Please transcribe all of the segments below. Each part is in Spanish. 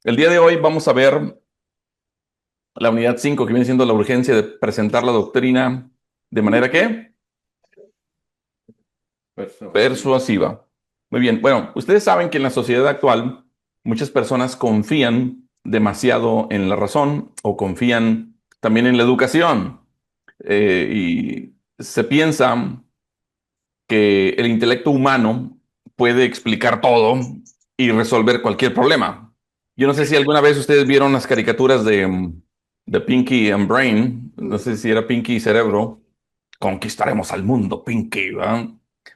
El día de hoy vamos a ver la unidad 5 que viene siendo la urgencia de presentar la doctrina de manera ¿qué? Persuasiva. Muy bien. Bueno, ustedes saben que en la sociedad actual muchas personas confían demasiado en la razón o confían también en la educación. Y se piensa que el intelecto humano puede explicar todo y resolver cualquier problema. Yo no sé si alguna vez ustedes vieron las caricaturas de Pinky and Brain, no sé si era Pinky y Cerebro. Conquistaremos al mundo, Pinky, ¿verdad?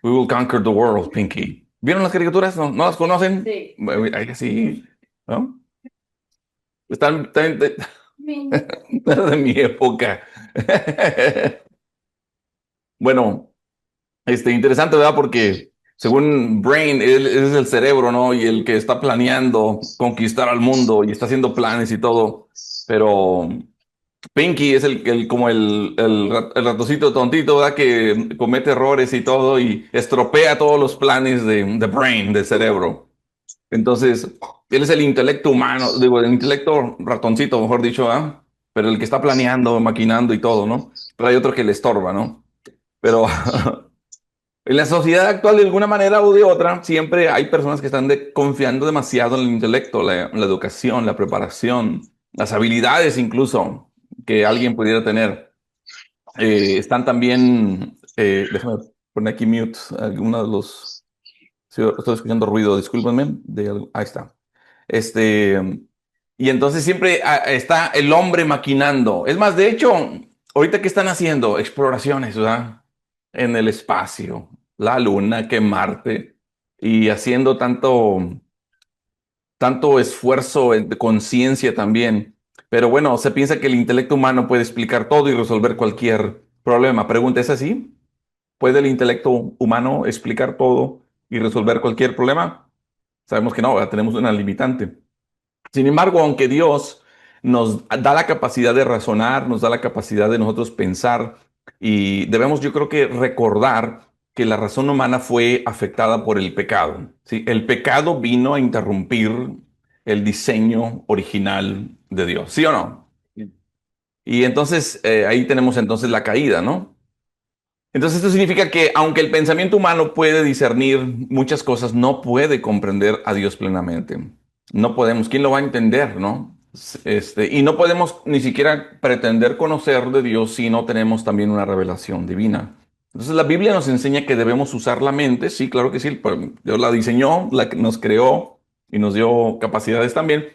We will conquer the world, Pinky. ¿Vieron las caricaturas? ¿No las conocen? Sí. Ahí sí, ¿no? Están de mi época. Bueno, interesante, ¿verdad? Porque según Brain, él es el cerebro, ¿no? Y el que está planeando conquistar al mundo y está haciendo planes y todo. Pero Pinky es como el ratoncito tontito, ¿verdad? Que comete errores y todo y estropea todos los planes de Brain, del cerebro. Entonces, él es el intelecto humano, digo, el intelecto ratoncito, mejor dicho, ¿ah? Pero el que está planeando, maquinando y todo, ¿no? Pero hay otro que le estorba, ¿no? Pero en la sociedad actual, de alguna manera o de otra, siempre hay personas que están confiando demasiado en el intelecto, la educación, la preparación, las habilidades incluso que alguien pudiera tener. Están también, déjame poner aquí mute, algunos de los, sí, estoy escuchando ruido, discúlpenme, ahí está. Este, y entonces siempre está el hombre maquinando. Es más, de hecho, ahorita que están haciendo exploraciones, ¿verdad? En el espacio, la Luna, que Marte, y haciendo tanto esfuerzo de conciencia también. Pero bueno, se piensa que el intelecto humano puede explicar todo y resolver cualquier problema. Pregunta, ¿es así? ¿Puede el intelecto humano explicar todo y resolver cualquier problema? Sabemos que no, ¿verdad? Tenemos una limitante. Sin embargo, aunque Dios nos da la capacidad de razonar, nos da la capacidad de nosotros pensar, y debemos, yo creo que recordar que la razón humana fue afectada por el pecado. ¿Sí? El pecado vino a interrumpir el diseño original de Dios, ¿sí o no? Y entonces ahí tenemos entonces la caída, ¿no? Entonces esto significa que aunque el pensamiento humano puede discernir muchas cosas, no puede comprender a Dios plenamente. No podemos. ¿Quién lo va a entender, no? Y no podemos ni siquiera pretender conocer de Dios si no tenemos también una revelación divina. Entonces la Biblia nos enseña que debemos usar la mente. Sí, claro que sí. Pues, Dios la diseñó, nos creó y nos dio capacidades también,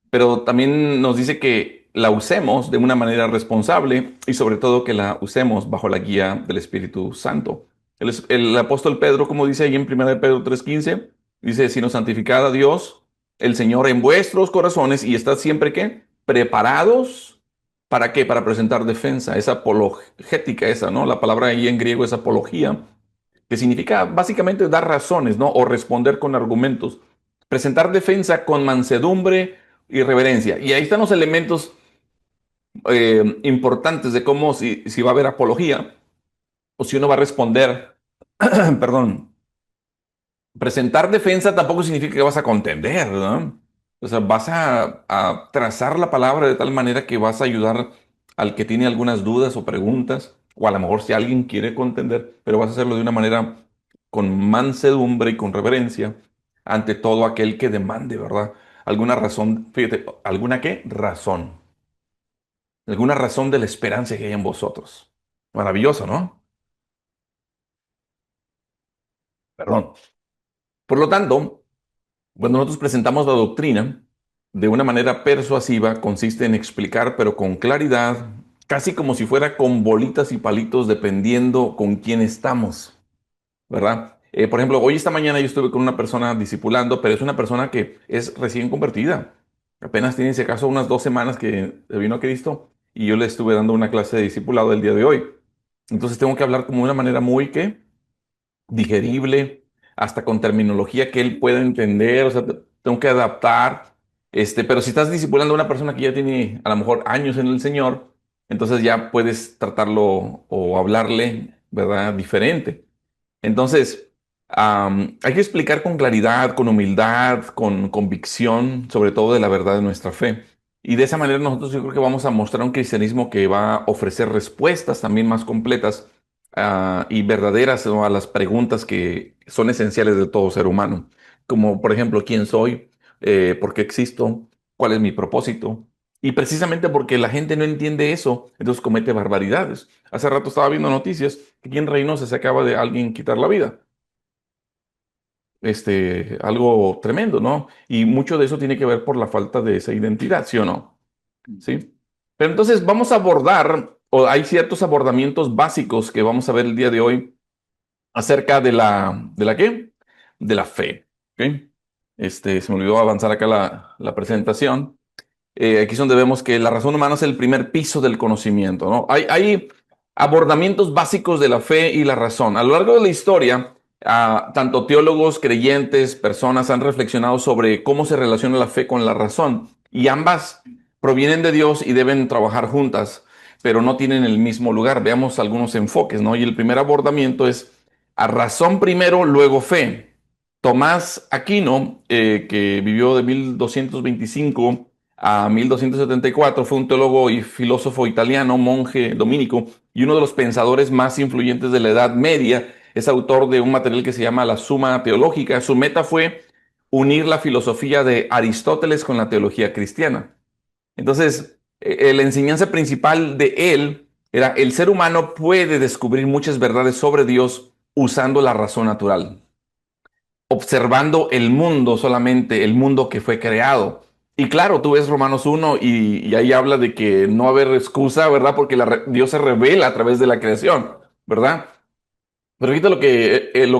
pero también nos dice que la usemos de una manera responsable y sobre todo que la usemos bajo la guía del Espíritu Santo. El apóstol Pedro, como dice ahí en 1 de Pedro 3:15, dice, sino santificad a Dios, el Señor en vuestros corazones y estad siempre ¿qué? Preparados. ¿Para qué? Para presentar defensa. Es apologética esa, ¿no? La palabra ahí en griego es apología, que significa básicamente dar razones, ¿no? O responder con argumentos. Presentar defensa con mansedumbre y reverencia. Y ahí están los elementos importantes de cómo si va a haber apología o si uno va a responder, perdón, presentar defensa tampoco significa que vas a contender, ¿no? O sea, vas a trazar la palabra de tal manera que vas a ayudar al que tiene algunas dudas o preguntas, o a lo mejor si alguien quiere contender, pero vas a hacerlo de una manera con mansedumbre y con reverencia ante todo aquel que demande, ¿verdad? Alguna razón, fíjate, ¿alguna qué? Razón. Alguna razón de la esperanza que hay en vosotros. Maravilloso, ¿no? Perdón. Por lo tanto, cuando nosotros presentamos la doctrina de una manera persuasiva, consiste en explicar, pero con claridad, casi como si fuera con bolitas y palitos, dependiendo con quién estamos, ¿verdad? Por ejemplo, hoy esta mañana yo estuve con una persona discipulando, pero es una persona que es recién convertida. Apenas tiene, si acaso, unas 2 semanas que vino a Cristo y yo le estuve dando una clase de discipulado el día de hoy. Entonces tengo que hablar como de una manera muy, ¿qué? Digerible, hasta con terminología que él pueda entender, o sea, tengo que adaptar, pero si estás discipulando a una persona que ya tiene a lo mejor años en el Señor, entonces ya puedes tratarlo o hablarle, ¿verdad? Diferente. Entonces, Hay que explicar con claridad, con humildad, con convicción, sobre todo de la verdad de nuestra fe. Y de esa manera nosotros yo creo que vamos a mostrar un cristianismo que va a ofrecer respuestas también más completas y verdaderas, ¿no?, a las preguntas que son esenciales de todo ser humano. Como por ejemplo, ¿quién soy? ¿Por qué existo? ¿Cuál es mi propósito? Y precisamente porque la gente no entiende eso, entonces comete barbaridades. Hace rato estaba viendo noticias que aquí en Reynosa se acaba de alguien quitar la vida, algo tremendo, ¿no? Y mucho de eso tiene que ver por la falta de esa identidad, ¿sí o no? ¿Sí? Pero entonces vamos a abordar, o hay ciertos abordamientos básicos que vamos a ver el día de hoy acerca ¿de la qué? De la fe, ¿ok? Se me olvidó avanzar acá la presentación. Aquí es donde vemos que la razón humana es el primer piso del conocimiento, ¿no? Hay abordamientos básicos de la fe y la razón. A lo largo de la historia, tanto teólogos, creyentes, personas han reflexionado sobre cómo se relaciona la fe con la razón. Y ambas provienen de Dios y deben trabajar juntas, pero no tienen el mismo lugar. Veamos algunos enfoques, ¿no? Y el primer abordamiento es a razón primero, luego fe. Tomás Aquino, que vivió de 1225 a 1274, fue un teólogo y filósofo italiano, monje dominico y uno de los pensadores más influyentes de la Edad Media. Es autor de un material que se llama La Suma Teológica. Su meta fue unir la filosofía de Aristóteles con la teología cristiana. Entonces, la enseñanza principal de él era: el ser humano puede descubrir muchas verdades sobre Dios usando la razón natural, observando el mundo, solamente el mundo que fue creado. Y claro, tú ves Romanos 1 y ahí habla de que no va a haber excusa, ¿verdad? Porque Dios se revela a través de la creación, ¿verdad? Pero ahorita lo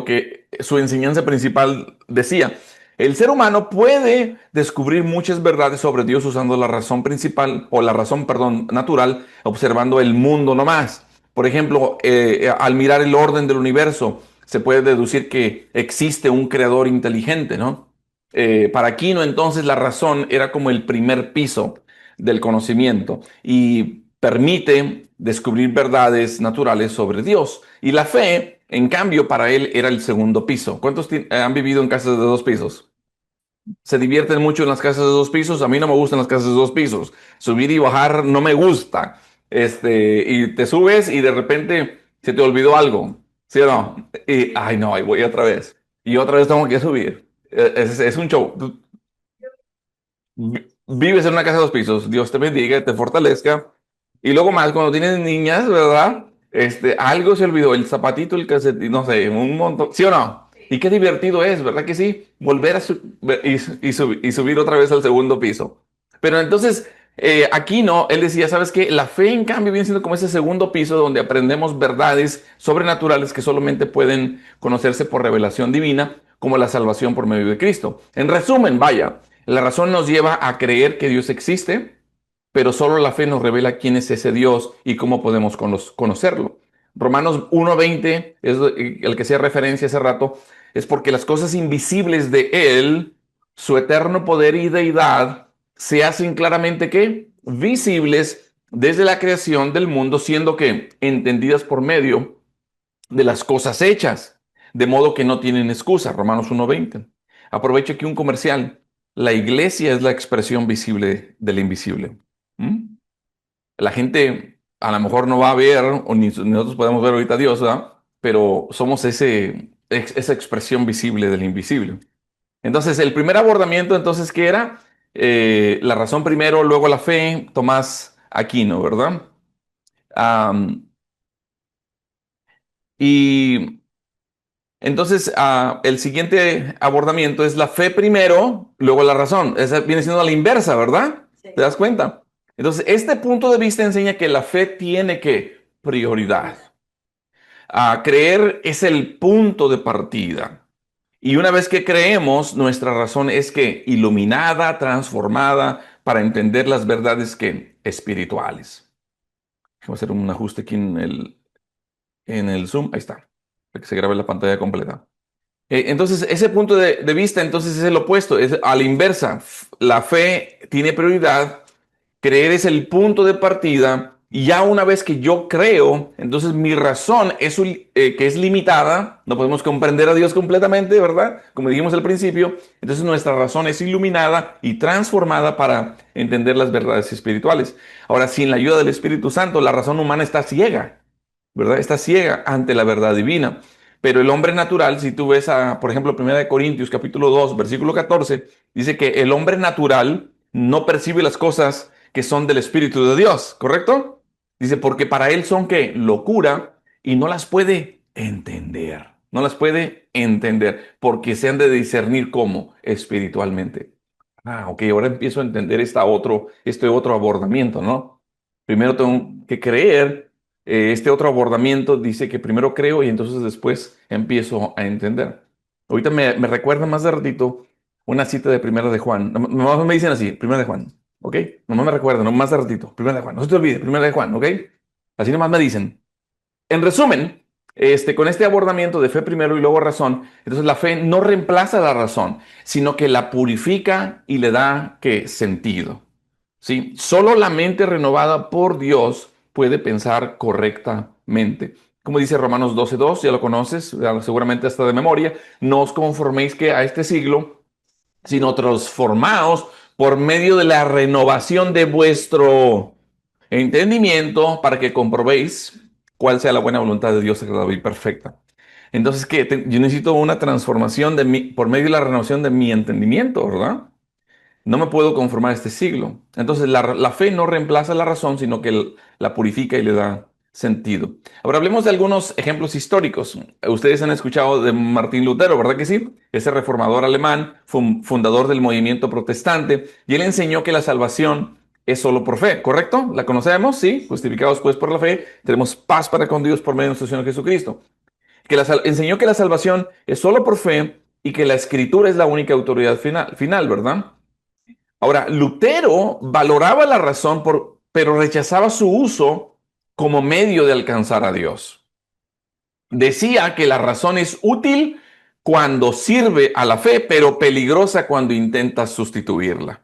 que su enseñanza principal decía: el ser humano puede descubrir muchas verdades sobre Dios usando la razón principal, o la razón, perdón, natural, observando el mundo nomás. Por ejemplo, al mirar el orden del universo, se puede deducir que existe un creador inteligente, ¿no? Para Aquino, entonces, la razón era como el primer piso del conocimiento y permite descubrir verdades naturales sobre Dios. Y la fe, en cambio, para él era el segundo piso. ¿Cuántos han vivido en casas de dos pisos? Se divierten mucho en las casas de dos pisos. A mí no me gustan las casas de dos pisos. Subir y bajar no me gusta. Y te subes y de repente se te olvidó algo. ¿Sí o no? Y, ay, no, ahí voy otra vez. Y otra vez tengo que subir. Es un show. Vives en una casa de dos pisos, Dios te bendiga, te fortalezca. Y luego más, cuando tienes niñas, ¿verdad? Algo se olvidó, el zapatito, el calcetín, no sé, un montón, ¿sí o no? Y qué divertido es, ¿verdad que sí? Volver a y subir otra vez al segundo piso. Pero entonces, aquí no, él decía, ¿sabes qué? La fe, en cambio, viene siendo como ese segundo piso donde aprendemos verdades sobrenaturales que solamente pueden conocerse por revelación divina, como la salvación por medio de Cristo. En resumen, vaya, la razón nos lleva a creer que Dios existe, pero solo la fe nos revela quién es ese Dios y cómo podemos conocerlo. Romanos 1:20 es el que hacía referencia hace rato, es porque las cosas invisibles de Él, su eterno poder y deidad, se hacen claramente ¿qué? Visibles desde la creación del mundo, siendo que entendidas por medio de las cosas hechas, de modo que no tienen excusa. Romanos 1:20. Aprovecho aquí un comercial. La iglesia es la expresión visible del invisible. ¿Mm? La gente a lo mejor no va a ver, o ni nosotros podemos ver ahorita a Dios, ¿verdad? Pero somos esa expresión visible del invisible. Entonces, el primer abordamiento, entonces, ¿qué era? La razón primero, luego la fe, Tomás Aquino, ¿verdad? Am, y entonces, el siguiente abordamiento es la fe primero, luego la razón. Esa viene siendo la inversa, ¿verdad? Sí. ¿Te das cuenta? Entonces, este punto de vista enseña que la fe tiene que prioridad. Creer es el punto de partida. Y una vez que creemos, nuestra razón es que iluminada, transformada para entender las verdades que espirituales. Vamos a hacer un ajuste aquí en el Zoom. Ahí está, para que se grabe la pantalla completa. Entonces, ese punto de vista, entonces, es el opuesto, es a la inversa. La fe tiene prioridad, creer es el punto de partida Y ya una vez que yo creo, entonces mi razón es que es limitada, no podemos comprender a Dios completamente, ¿verdad? Como dijimos al principio, entonces nuestra razón es iluminada y transformada para entender las verdades espirituales. Ahora, sin la ayuda del Espíritu Santo, la razón humana está ciega, ¿verdad? Está ciega ante la verdad divina. Pero el hombre natural, si tú ves por ejemplo, 1 Corintios capítulo 2 versículo 14, dice que el hombre natural no percibe las cosas que son del Espíritu de Dios, ¿correcto? Dice, porque para él son que locura y no las puede entender. No las puede entender porque se han de discernir como espiritualmente. Ah, ok, ahora empiezo a entender este otro abordamiento, ¿no? Primero tengo que creer. Este otro abordamiento dice que primero creo y entonces después empiezo a entender. Ahorita me recuerda más de ratito una cita de Primera de Juan. Nomás me dicen así, Primera de Juan, ¿ok? Nomás me recuerdan, nomás de ratito, Primera de Juan. No se te olvide, Primera de Juan, ¿ok? Así nomás me dicen. En resumen, con este abordamiento de fe primero y luego razón, entonces la fe no reemplaza la razón, sino que la purifica y le da, ¿qué? Sentido. ¿Sí? Solo la mente renovada por Dios puede pensar correctamente. Como dice Romanos 12:2, ya lo conoces, seguramente hasta de memoria, no os conforméis que a este siglo, sino transformaos por medio de la renovación de vuestro entendimiento para que comprobéis cuál sea la buena voluntad de Dios agradable y perfecta. Entonces, ¿qué? Yo necesito una transformación por medio de la renovación de mi entendimiento, ¿verdad? No me puedo conformar a este siglo. Entonces, la fe no reemplaza la razón, sino que la purifica y le da sentido. Ahora hablemos de algunos ejemplos históricos. Ustedes han escuchado de Martín Lutero, ¿verdad que sí? Ese reformador alemán, fundador del movimiento protestante, y él enseñó que la salvación es solo por fe, ¿correcto? ¿La conocemos? Sí, justificados pues por la fe, tenemos paz para con Dios por medio de nuestro Señor Jesucristo. Enseñó que la salvación es solo por fe y que la escritura es la única autoridad final, ¿verdad? Ahora, Lutero valoraba la razón, pero rechazaba su uso como medio de alcanzar a Dios. Decía que la razón es útil cuando sirve a la fe, pero peligrosa cuando intenta sustituirla.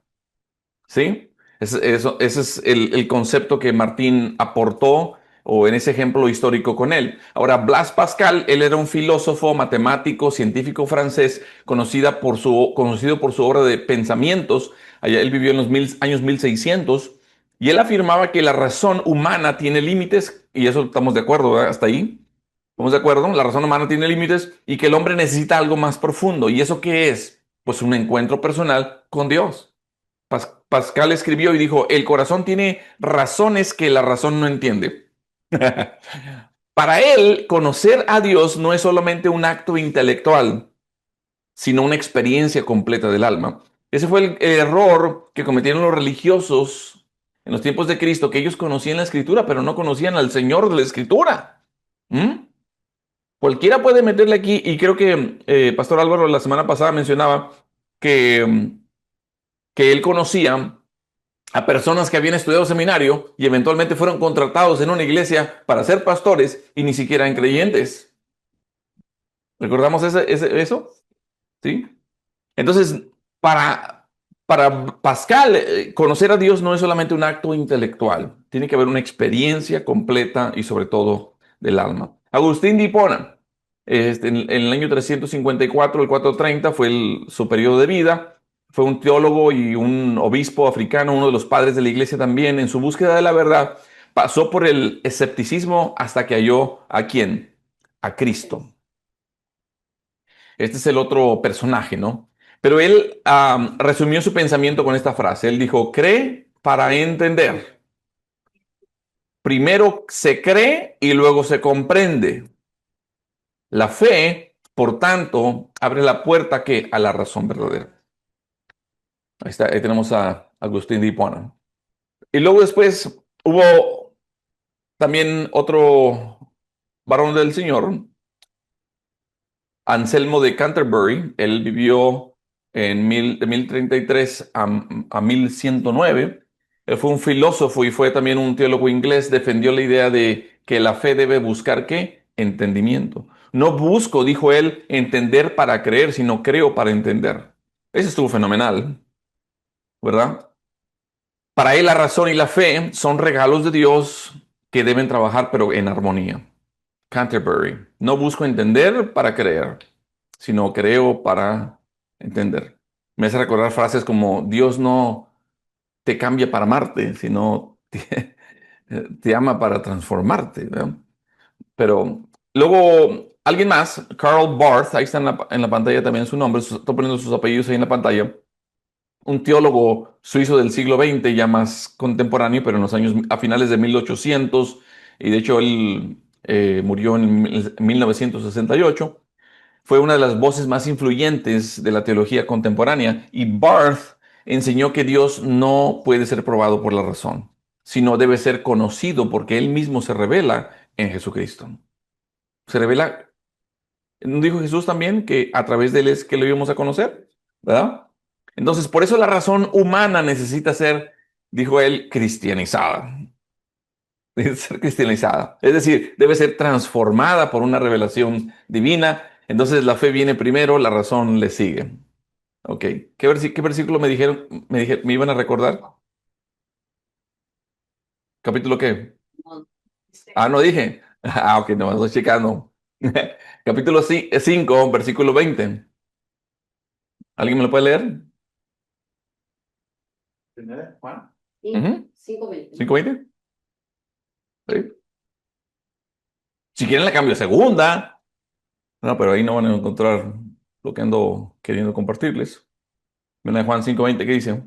¿Sí? Ese es el concepto que Martín aportó o en ese ejemplo histórico con él. Ahora, Blaise Pascal, él era un filósofo, matemático, científico francés, conocido por su obra de pensamientos. Allá él vivió en los años 1600 y él afirmaba que la razón humana tiene límites, y eso estamos de acuerdo, ¿verdad? Hasta ahí. ¿Estamos de acuerdo? La razón humana tiene límites y que el hombre necesita algo más profundo. ¿Y eso qué es? Pues un encuentro personal con Dios. Pascal escribió y dijo, el corazón tiene razones que la razón no entiende. Para él, conocer a Dios no es solamente un acto intelectual, sino una experiencia completa del alma. Ese fue el error que cometieron los religiosos en los tiempos de Cristo, que ellos conocían la Escritura, pero no conocían al Señor de la Escritura. ¿Mm? Cualquiera puede meterle aquí, y creo que Pastor Álvaro la semana pasada mencionaba que él conocía a personas que habían estudiado seminario y eventualmente fueron contratados en una iglesia para ser pastores y ni siquiera en creyentes. ¿Recordamos eso? ¿Sí? Entonces, para, para Pascal, conocer a Dios no es solamente un acto intelectual, tiene que haber una experiencia completa y sobre todo del alma. Agustín de Hipona, en el año 354 al 430 fue su periodo de vida. Fue un teólogo y un obispo africano, uno de los padres de la iglesia también. En su búsqueda de la verdad, pasó por el escepticismo hasta que halló ¿a quién? A Cristo. Este es el otro personaje, ¿no? Pero él resumió su pensamiento con esta frase. Él dijo, cree para entender. Primero se cree y luego se comprende. La fe, por tanto, abre la puerta ¿qué? A la razón verdadera. Ahí está, ahí tenemos a Agustín de Hipona. Y luego después hubo también otro varón del Señor, Anselmo de Canterbury. Él vivió de 1033 a 1109. Él fue un filósofo y fue también un teólogo inglés. Defendió la idea de que la fe debe buscar ¿qué? Entendimiento. No busco, dijo él, entender para creer, sino creo para entender. Ese estuvo fenomenal, ¿verdad? Para él la razón y la fe son regalos de Dios que deben trabajar, pero en armonía. Canterbury. No busco entender para creer, sino creo para entender. Me hace recordar frases como Dios no te cambia para amarte, sino te ama para transformarte, ¿verdad? Pero luego alguien más, Karl Barth, ahí está en la pantalla también su nombre, estoy poniendo sus apellidos ahí en la pantalla, un teólogo suizo del siglo XX, ya más contemporáneo, pero en los años a finales de 1800, y de hecho él murió en 1968. Fue una de las voces más influyentes de la teología contemporánea, y Barth enseñó que Dios no puede ser probado por la razón, sino debe ser conocido porque él mismo se revela en Jesucristo. Se revela, ¿no dijo Jesús también que a través de él es que lo íbamos a conocer? ¿Verdad? Entonces, por eso la razón humana necesita ser, dijo él, cristianizada. Debe ser cristianizada. Es decir, debe ser transformada por una revelación divina. Entonces la fe viene primero, la razón le sigue. Ok. ¿Qué versículo me dijeron? Me iban a recordar. ¿Capítulo qué? Ah, no dije. Ah, ok, no, estoy checando. Capítulo 5, versículo 20. ¿Alguien me lo puede leer? Primera, Juan. Ujú. 5:20. 5:20. Sí. Si quieren la cambio a segunda. No, pero ahí no van a encontrar lo que ando queriendo compartirles. Mira, Juan 5:20, ¿qué dice?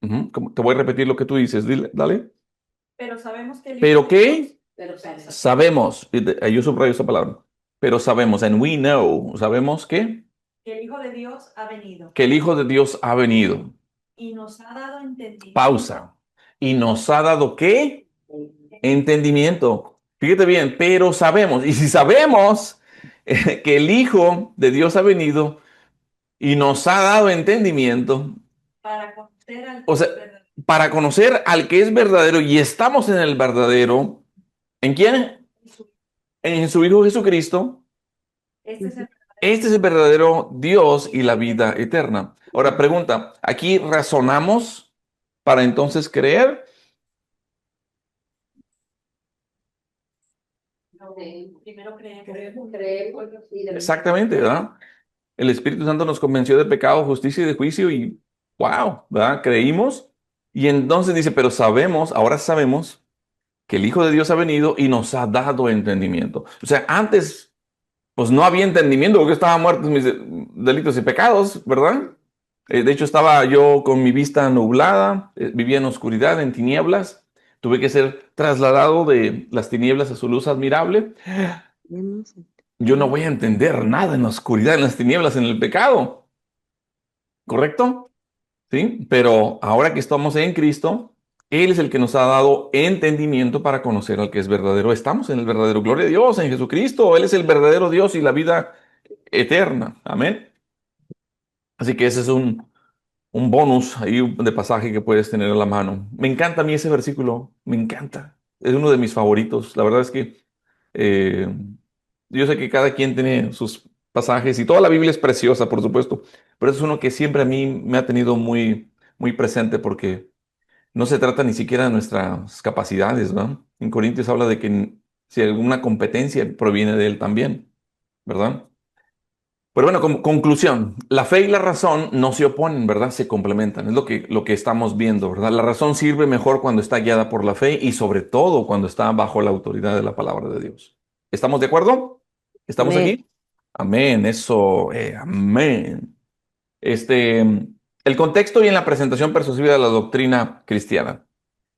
Ujú. Te voy a repetir lo que tú dices. Dale. Pero sabemos que el Hijo ¿Pero de qué? Dios, pero Sabemos. Yo subrayo esa palabra. Pero sabemos, and we know, sabemos que el Hijo de Dios ha venido que el Hijo de Dios ha venido. y nos ha dado entendimiento. Pausa. ¿Y nos ha dado qué? Entendimiento. Fíjate bien, pero sabemos. Y si sabemos que el Hijo de Dios ha venido y nos ha dado entendimiento, Para conocer al o que sea, es verdadero. para conocer al que es verdadero y estamos en el verdadero, ¿en quién? En su Hijo Jesucristo. Este es el Este es el verdadero Dios y la vida eterna. Ahora pregunta, ¿aquí razonamos para entonces creer? primero Exactamente, ¿verdad? El Espíritu Santo nos convenció de pecado, justicia y de juicio y wow, ¿verdad? Creímos y entonces dice, pero sabemos, ahora sabemos que el Hijo de Dios ha venido y nos ha dado entendimiento. O sea, antes pues no había entendimiento porque estaban muertos mis delitos y pecados, ¿verdad? De hecho, estaba yo con mi vista nublada, vivía en oscuridad, en tinieblas. Tuve que ser trasladado de las tinieblas a su luz admirable. Yo no voy a entender nada en la oscuridad, en las tinieblas, en el pecado, ¿correcto? Sí, pero ahora que estamos en Cristo, Él es el que nos ha dado entendimiento para conocer al que es verdadero. Estamos en el verdadero. Gloria a Dios, en Jesucristo. Él es el verdadero Dios y la vida eterna. Amén. Así que ese es un bonus ahí de pasaje que puedes tener a la mano. Me encanta a mí ese versículo, me encanta. Es uno de mis favoritos. La verdad es que eh, yo sé que cada quien tiene sus pasajes y toda la Biblia es preciosa, por supuesto, pero es uno que siempre a mí me ha tenido muy, muy presente porque no se trata ni siquiera de nuestras capacidades, ¿no? En Corintios habla de que si alguna competencia proviene de él también, ¿verdad? Pero bueno, como conclusión, la fe y la razón no se oponen, ¿verdad? Se complementan. Es lo que estamos viendo, ¿verdad? La razón sirve mejor cuando está guiada por la fe y sobre todo cuando está bajo la autoridad de la palabra de Dios. ¿Estamos de acuerdo? ¿Estamos Amén. aquí? Amén, eso, amén. El contexto y en la presentación persuasiva de la doctrina cristiana.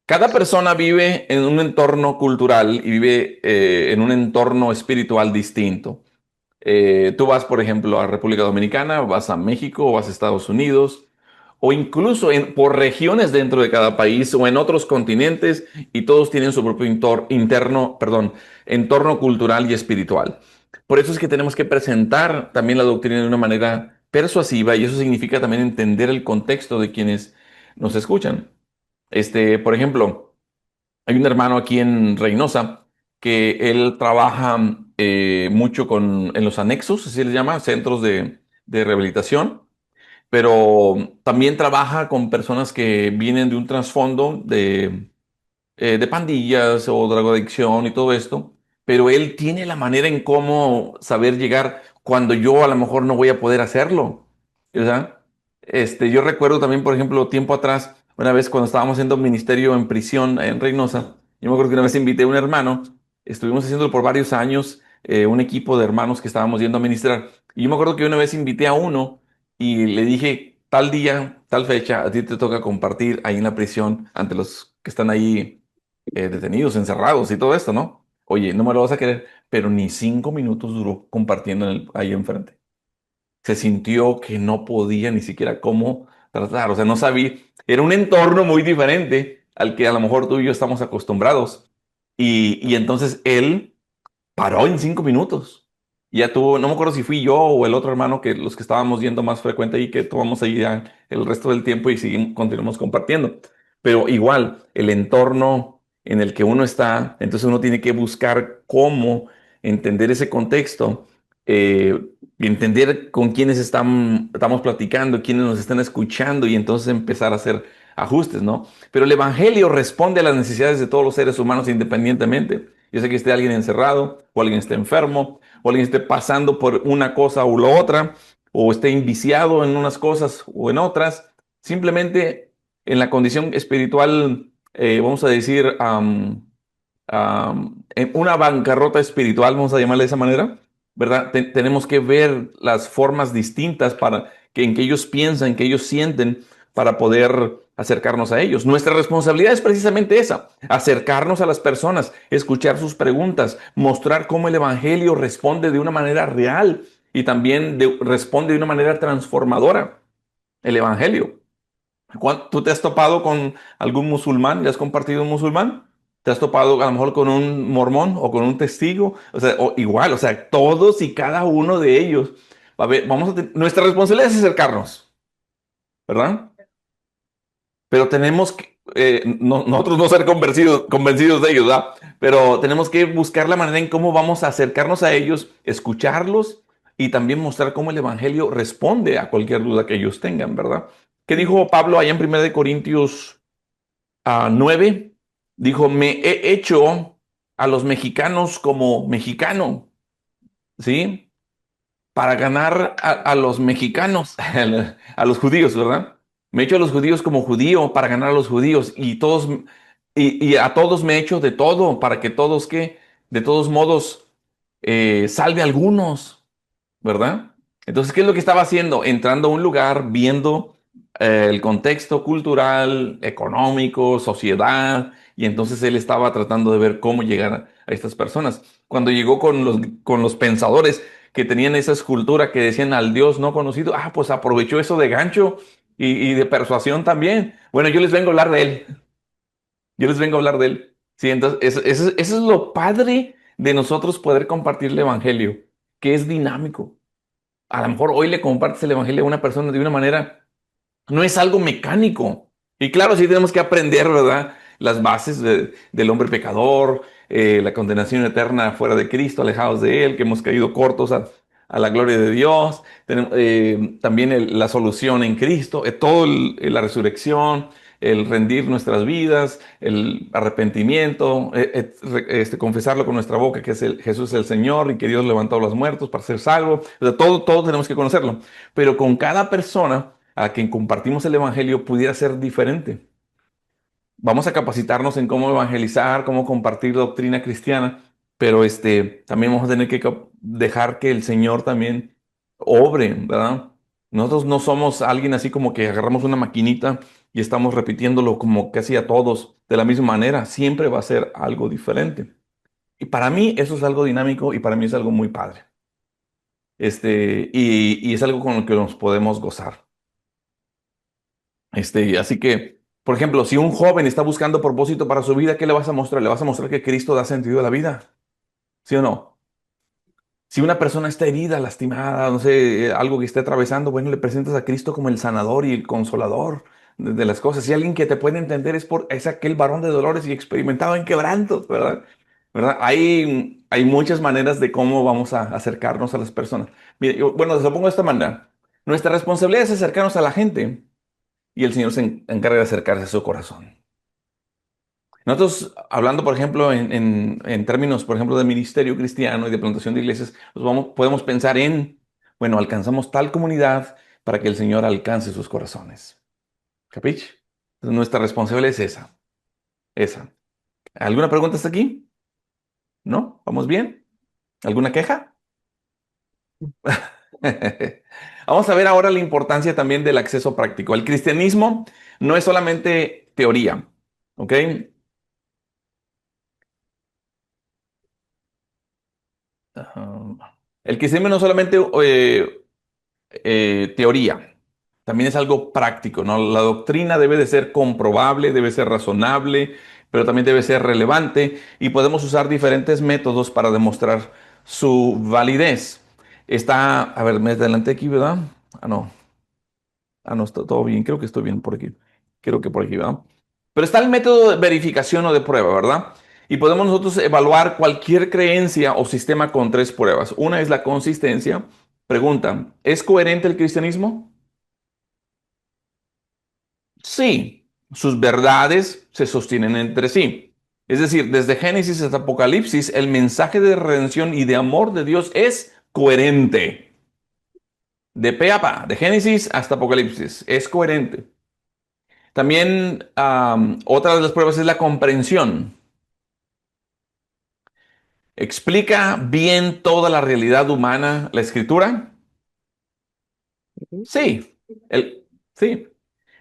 Cada persona vive en un entorno cultural y vive en un entorno espiritual distinto. Tú vas, por ejemplo, a República Dominicana, vas a México, o vas a Estados Unidos, o incluso por regiones dentro de cada país o en otros continentes, y todos tienen su propio entorno cultural y espiritual. Por eso es que tenemos que presentar también la doctrina de una manera persuasiva, y eso significa también entender el contexto de quienes nos escuchan. Por ejemplo, hay un hermano aquí en Reynosa que él trabaja mucho en los anexos, así se les llama, centros de rehabilitación. pero también trabaja con personas que vienen de un trasfondo de pandillas o drogadicción y todo esto, pero él tiene la manera en cómo saber llegar cuando yo a lo mejor no voy a poder hacerlo, ¿verdad? Yo recuerdo también, por ejemplo, tiempo atrás, una vez cuando estábamos haciendo ministerio en prisión en Reynosa, yo me acuerdo que una vez invité a un hermano, estuvimos haciéndolo por varios años, un equipo de hermanos que estábamos yendo a ministrar, y yo me acuerdo que una vez invité a uno y le dije, tal día, tal fecha, a ti te toca compartir ahí en la prisión ante los que están ahí detenidos, encerrados y todo esto, ¿no? Oye, no me lo vas a creer, pero ni 5 minutos duró compartiendo ahí enfrente. Se sintió que no podía ni siquiera cómo tratar, o sea, no sabía, era un entorno muy diferente al que a lo mejor tú y yo estamos acostumbrados. Y entonces él paró en 5 minutos. Ya tuvo, no me acuerdo si fui yo o el otro hermano que los que estábamos yendo más frecuente y que tomamos ahí ya el resto del tiempo y seguimos, continuamos compartiendo. Pero igual, el entorno en el que uno está, entonces uno tiene que buscar cómo entender ese contexto, entender con quiénes estamos platicando, quiénes nos están escuchando y entonces empezar a hacer ajustes, ¿no? Pero el Evangelio responde a las necesidades de todos los seres humanos independientemente. Ya sea que esté alguien encerrado, o alguien esté enfermo, o alguien esté pasando por una cosa o la otra, o esté inviciado en unas cosas o en otras. Simplemente en la condición espiritual, vamos a decir, en una bancarrota espiritual, vamos a llamarle de esa manera, ¿verdad? Tenemos que ver las formas distintas en que ellos piensan, que ellos sienten, para poder acercarnos a ellos. Nuestra responsabilidad es precisamente esa, acercarnos a las personas, escuchar sus preguntas, mostrar cómo el Evangelio responde de una manera real y también responde de una manera transformadora. El Evangelio. ¿Tú te has topado con algún musulmán? ¿Le has compartido un musulmán? ¿Te has topado a lo mejor con un mormón o con un testigo? O sea, igual, o sea, todos y cada uno de ellos. A ver, nuestra responsabilidad es acercarnos, ¿verdad? Pero tenemos que, nosotros no ser convencidos de ellos, ¿verdad? Pero tenemos que buscar la manera en cómo vamos a acercarnos a ellos, escucharlos y también mostrar cómo el Evangelio responde a cualquier duda que ellos tengan, ¿verdad? ¿Qué dijo Pablo allá en 1 Corintios 9? Dijo, me he hecho a los mexicanos como mexicano, ¿sí? Para ganar a los mexicanos, a los judíos, ¿verdad? Me he hecho a los judíos como judío para ganar a los judíos y a todos me he hecho de todo para que todos que, de todos modos, salve a algunos. ¿Verdad? Entonces, ¿qué es lo que estaba haciendo? Entrando a un lugar, viendo el contexto cultural, económico, sociedad, y entonces él estaba tratando de ver cómo llegar a estas personas. Cuando llegó con los pensadores que tenían esa escultura que decían al Dios no conocido, pues aprovechó eso de gancho y de persuasión también. Bueno, yo les vengo a hablar de él. Yo les vengo a hablar de él. Sí, entonces, eso es lo padre de nosotros poder compartir el evangelio, que es dinámico. A lo mejor hoy le compartes el evangelio a una persona de una manera, no es algo mecánico. Y claro, sí tenemos que aprender, ¿verdad? Las bases del hombre pecador, la condenación eterna fuera de Cristo, alejados de Él, que hemos caído cortos a la gloria de Dios. También la solución en Cristo, la resurrección, el rendir nuestras vidas, el arrepentimiento, confesarlo con nuestra boca que Jesús es el Señor y que Dios levantó a los muertos para ser salvo. O sea, todo tenemos que conocerlo. Pero con cada persona a quien compartimos el evangelio pudiera ser diferente. Vamos a capacitarnos en cómo evangelizar, cómo compartir doctrina cristiana, pero también vamos a tener que dejar que el Señor también obre, ¿verdad? Nosotros no somos alguien así como que agarramos una maquinita y estamos repitiéndolo como casi a todos de la misma manera. Siempre va a ser algo diferente. Y para mí eso es algo dinámico y para mí es algo muy padre. Y es algo con lo que nos podemos gozar. Así que, por ejemplo, si un joven está buscando propósito para su vida, ¿qué le vas a mostrar? Le vas a mostrar que Cristo da sentido a la vida, ¿sí o no? Si una persona está herida, lastimada, no sé, algo que esté atravesando, bueno, le presentas a Cristo como el sanador y el consolador de las cosas. Si alguien que te puede entender es aquel varón de dolores y experimentado en quebrantos, ¿verdad? ¿Verdad? Hay muchas maneras de cómo vamos a acercarnos a las personas. Mire, bueno, se lo pongo de esta manera. Nuestra responsabilidad es acercarnos a la gente y el Señor se encarga de acercarse a su corazón. Nosotros, hablando, por ejemplo, en términos, por ejemplo, de ministerio cristiano y de plantación de iglesias, podemos pensar en, bueno, alcanzamos tal comunidad para que el Señor alcance sus corazones. ¿Capich? Entonces, nuestra responsabilidad es esa, esa. ¿Alguna pregunta hasta aquí? ¿No? ¿Vamos bien? ¿Alguna queja? Vamos a ver ahora la importancia también del acceso práctico. El cristianismo no es solamente teoría, ¿ok? El cristianismo no es solamente teoría, también es algo práctico, ¿no? La doctrina debe de ser comprobable, debe ser razonable, pero también debe ser relevante y podemos usar diferentes métodos para demostrar su validez. Está, a ver, me adelanté aquí, ¿verdad? Ah, no. Ah, no, está todo bien. Creo que estoy bien por aquí. Creo que por aquí, ¿verdad? Pero está el método de verificación o de prueba, ¿verdad? Y podemos nosotros evaluar cualquier creencia o sistema con tres pruebas. Una es la consistencia. Pregunta, ¿es coherente el cristianismo? Sí, sus verdades se sostienen entre sí. Es decir, desde Génesis hasta Apocalipsis, el mensaje de redención y de amor de Dios es coherente. De pe a pa, de Génesis hasta Apocalipsis, es coherente. También otra de las pruebas es la comprensión. ¿Explica bien toda la realidad humana la escritura? Sí. El, sí.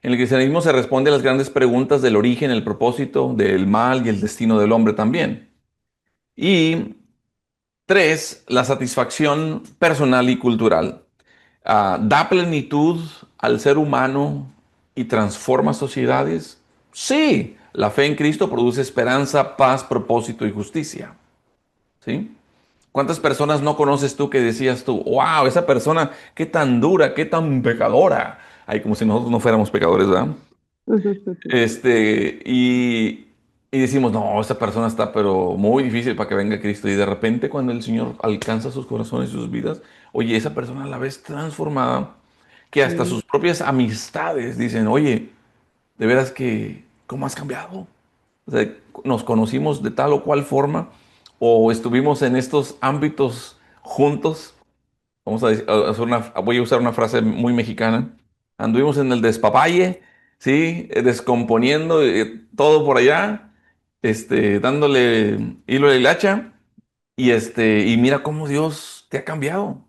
En el cristianismo se responde a las grandes preguntas del origen, el propósito, del mal y el destino del hombre también. Y tres, la satisfacción personal y cultural. ¿Da plenitud al ser humano y transforma sociedades? Sí. La fe en Cristo produce esperanza, paz, propósito y justicia. ¿Sí? ¿Cuántas personas no conoces tú que decías tú, wow, esa persona, qué tan dura, qué tan pecadora? Ay, como si nosotros no fuéramos pecadores, ¿verdad? Este, y decimos, no, esa persona está pero muy difícil para que venga Cristo. Y de repente cuando el Señor alcanza sus corazones y sus vidas, oye, esa persona la ves transformada, que hasta sus propias amistades dicen, oye, de veras que, ¿cómo has cambiado? O sea, nos conocimos de tal o cual forma o estuvimos en estos ámbitos juntos. Vamos a hacer voy a usar una frase muy mexicana. Anduvimos en el despapalle, ¿sí? Descomponiendo todo por allá, dándole hilo de hilacha y mira cómo Dios te ha cambiado.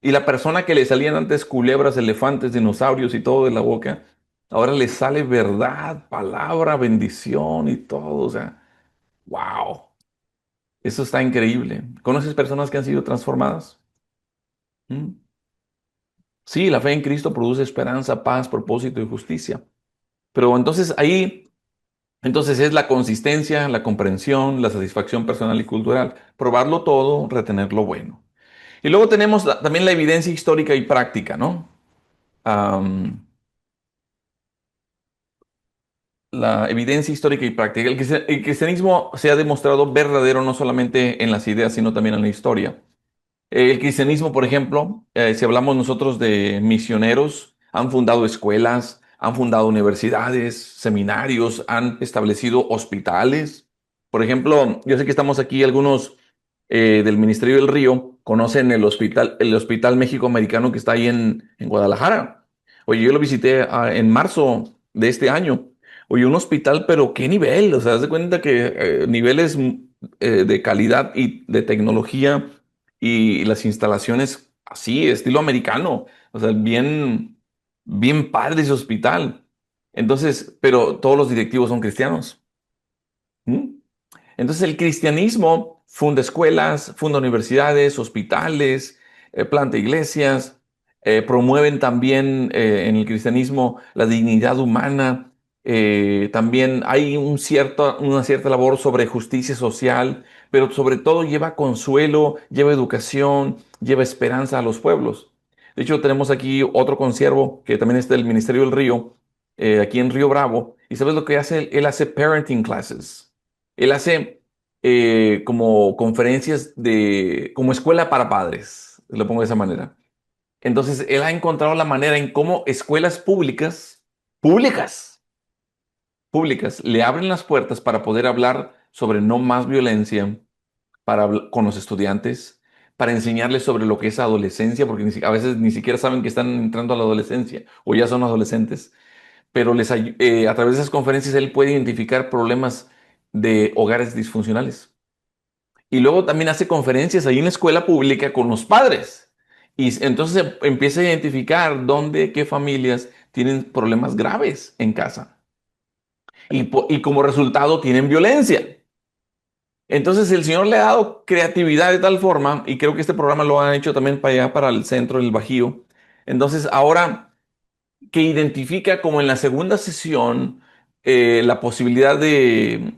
Y la persona que le salían antes culebras, elefantes, dinosaurios y todo de la boca, ahora le sale verdad, palabra, bendición y todo. O sea, wow, eso está increíble. ¿Conoces personas que han sido transformadas? ¿Mm? Sí, la fe en Cristo produce esperanza, paz, propósito y justicia. Pero entonces ahí, entonces es la consistencia, la comprensión, la satisfacción personal y cultural. Probarlo todo, retener lo bueno. Y luego tenemos también la evidencia histórica y práctica, ¿no? Am, la evidencia histórica y práctica. El cristianismo se ha demostrado verdadero no solamente en las ideas, sino también en la historia. El cristianismo, por ejemplo, si hablamos nosotros de misioneros, han fundado escuelas, han fundado universidades, seminarios, han establecido hospitales. Por ejemplo, yo sé que estamos aquí algunos del Ministerio del Río, conocen el Hospital México Americano que está ahí en Guadalajara. Oye, yo lo visité en marzo de este año. Oye, un hospital, pero ¿qué nivel? O sea, haz de cuenta que niveles de calidad y de tecnología y las instalaciones así, estilo americano, o sea, bien, bien padre ese hospital. Entonces, pero todos los directivos son cristianos. ¿Mm? Entonces, el cristianismo funda escuelas, funda universidades, hospitales, planta iglesias, promueven también en el cristianismo la dignidad humana. También hay una cierta labor sobre justicia social, pero sobre todo lleva consuelo, lleva educación, lleva esperanza a los pueblos. De hecho, tenemos aquí otro consiervo que también es del Ministerio del Río, aquí en Río Bravo. ¿Y sabes lo que hace? Él hace parenting classes. Él hace como conferencias como escuela para padres, lo pongo de esa manera. Entonces, él ha encontrado la manera en cómo escuelas públicas, públicas, le abren las puertas para poder hablar sobre no más violencia con los estudiantes, para enseñarles sobre lo que es adolescencia, porque a veces ni siquiera saben que están entrando a la adolescencia o ya son adolescentes, pero a través de esas conferencias él puede identificar problemas de hogares disfuncionales. Y luego también hace conferencias ahí en la escuela pública con los padres. Y entonces empieza a identificar dónde, qué familias tienen problemas graves en casa. Y como resultado tienen violencia. Entonces el Señor le ha dado creatividad de tal forma, y creo que este programa lo han hecho también para allá, para el centro del Bajío. Entonces ahora que identifica como en la segunda sesión la posibilidad de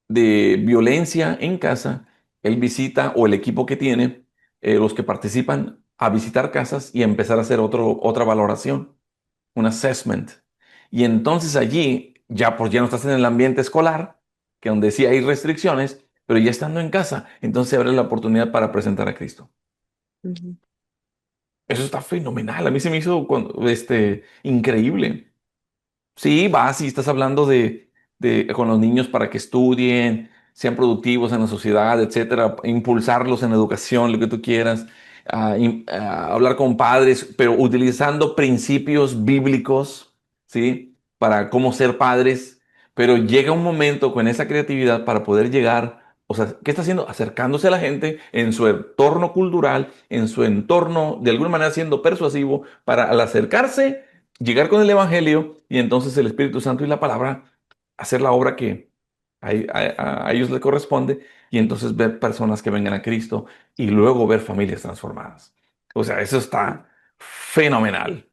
violencia en casa, él visita, o el equipo que tiene, los que participan, a visitar casas y a empezar a hacer otra valoración, un assessment. Y entonces allí, ya pues ya no estás en el ambiente escolar, que donde sí hay restricciones, pero ya estando en casa, entonces se abre la oportunidad para presentar a Cristo. Ujú. Eso está fenomenal. A mí se me hizo increíble. Sí, vas y estás hablando con los niños para que estudien, sean productivos en la sociedad, etcétera, impulsarlos en educación, lo que tú quieras, hablar con padres, pero utilizando principios bíblicos, ¿sí? Para cómo ser padres, pero llega un momento con esa creatividad para poder llegar, o sea, ¿qué está haciendo? Acercándose a la gente en su entorno cultural, en su entorno, de alguna manera siendo persuasivo, para al acercarse llegar con el Evangelio y entonces el Espíritu Santo y la palabra hacer la obra que a ellos les corresponde y entonces ver personas que vengan a Cristo y luego ver familias transformadas. O sea, eso está fenomenal.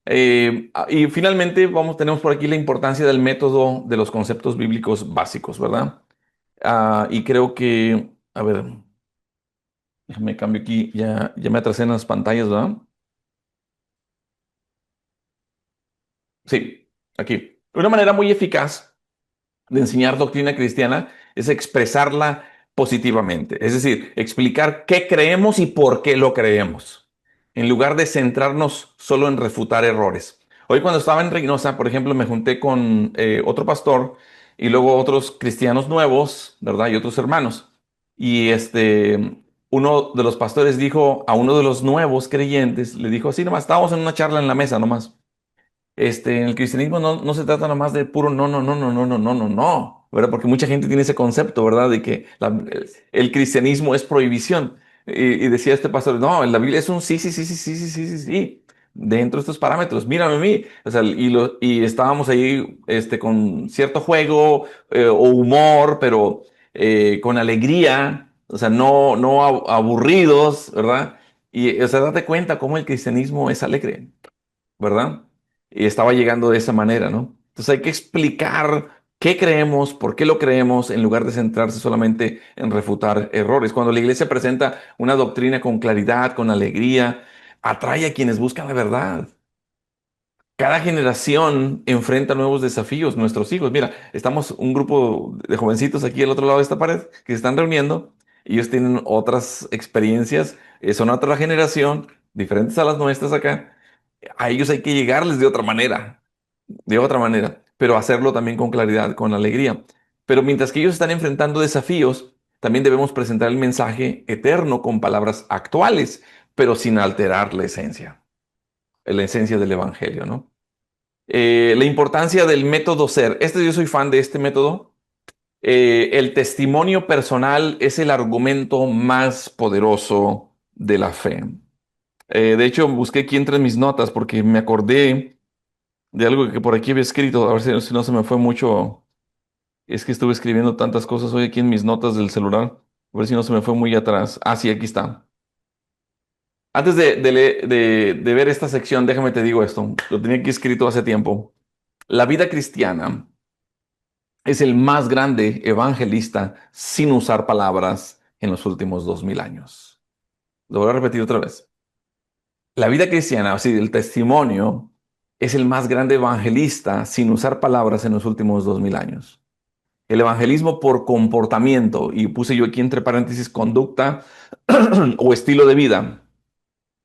Y finalmente, tenemos por aquí la importancia del método de los conceptos bíblicos básicos, ¿verdad? Y creo que, a ver, déjame cambio aquí, ya me atrasé en las pantallas, ¿verdad? Sí, aquí. Una manera muy eficaz de enseñar doctrina cristiana es expresarla positivamente, es decir, explicar qué creemos y por qué lo creemos, en lugar de centrarnos solo en refutar errores. Hoy cuando estaba en Reynosa, por ejemplo, me junté con otro pastor y luego otros cristianos nuevos, ¿verdad? Y otros hermanos. Y uno de los pastores dijo a uno de los nuevos creyentes, le dijo así nomás, estábamos en una charla en la mesa nomás. En el cristianismo no se trata nomás de puro no, no, no, no, no, no, no, no, no, ¿verdad? Porque mucha gente tiene ese concepto, ¿verdad? De que el cristianismo es prohibición. Y decía este pastor, no, en la Biblia es un sí, sí, sí, sí, sí, sí, sí, sí, sí, dentro de estos parámetros, mírame a mí. O sea, y estábamos ahí con cierto juego o humor, pero con alegría, o sea, no aburridos, ¿verdad? Y, o sea, date cuenta cómo el cristianismo es alegre, ¿verdad? Y estaba llegando de esa manera, ¿no? Entonces hay que explicar qué creemos, por qué lo creemos, en lugar de centrarse solamente en refutar errores. Cuando la iglesia presenta una doctrina con claridad, con alegría, atrae a quienes buscan la verdad. Cada generación enfrenta nuevos desafíos, nuestros hijos. Mira, estamos un grupo de jovencitos aquí al otro lado de esta pared que se están reuniendo. Ellos tienen otras experiencias, son otra generación, diferentes a las nuestras acá. A ellos hay que llegarles de otra manera, pero hacerlo también con claridad, con alegría. Pero mientras que ellos están enfrentando desafíos, también debemos presentar el mensaje eterno con palabras actuales, pero sin alterar la esencia del evangelio, ¿no? La importancia del método ser. Yo soy fan de este método. El testimonio personal es el argumento más poderoso de la fe. De hecho, busqué aquí entre mis notas porque me acordé de algo que por aquí había escrito, a ver si no se me fue mucho. Es que estuve escribiendo tantas cosas hoy aquí en mis notas del celular, a ver si no se me fue muy atrás. Ah, sí, aquí está. Antes de ver esta sección, déjame te digo esto, lo tenía aquí escrito hace tiempo. La vida cristiana es el más grande evangelista sin usar palabras en los últimos 2000 años. Lo voy a repetir otra vez. La vida cristiana, así, el testimonio, es el más grande evangelista sin usar palabras en los últimos 2000 años. El evangelismo por comportamiento, y puse yo aquí entre paréntesis conducta o estilo de vida,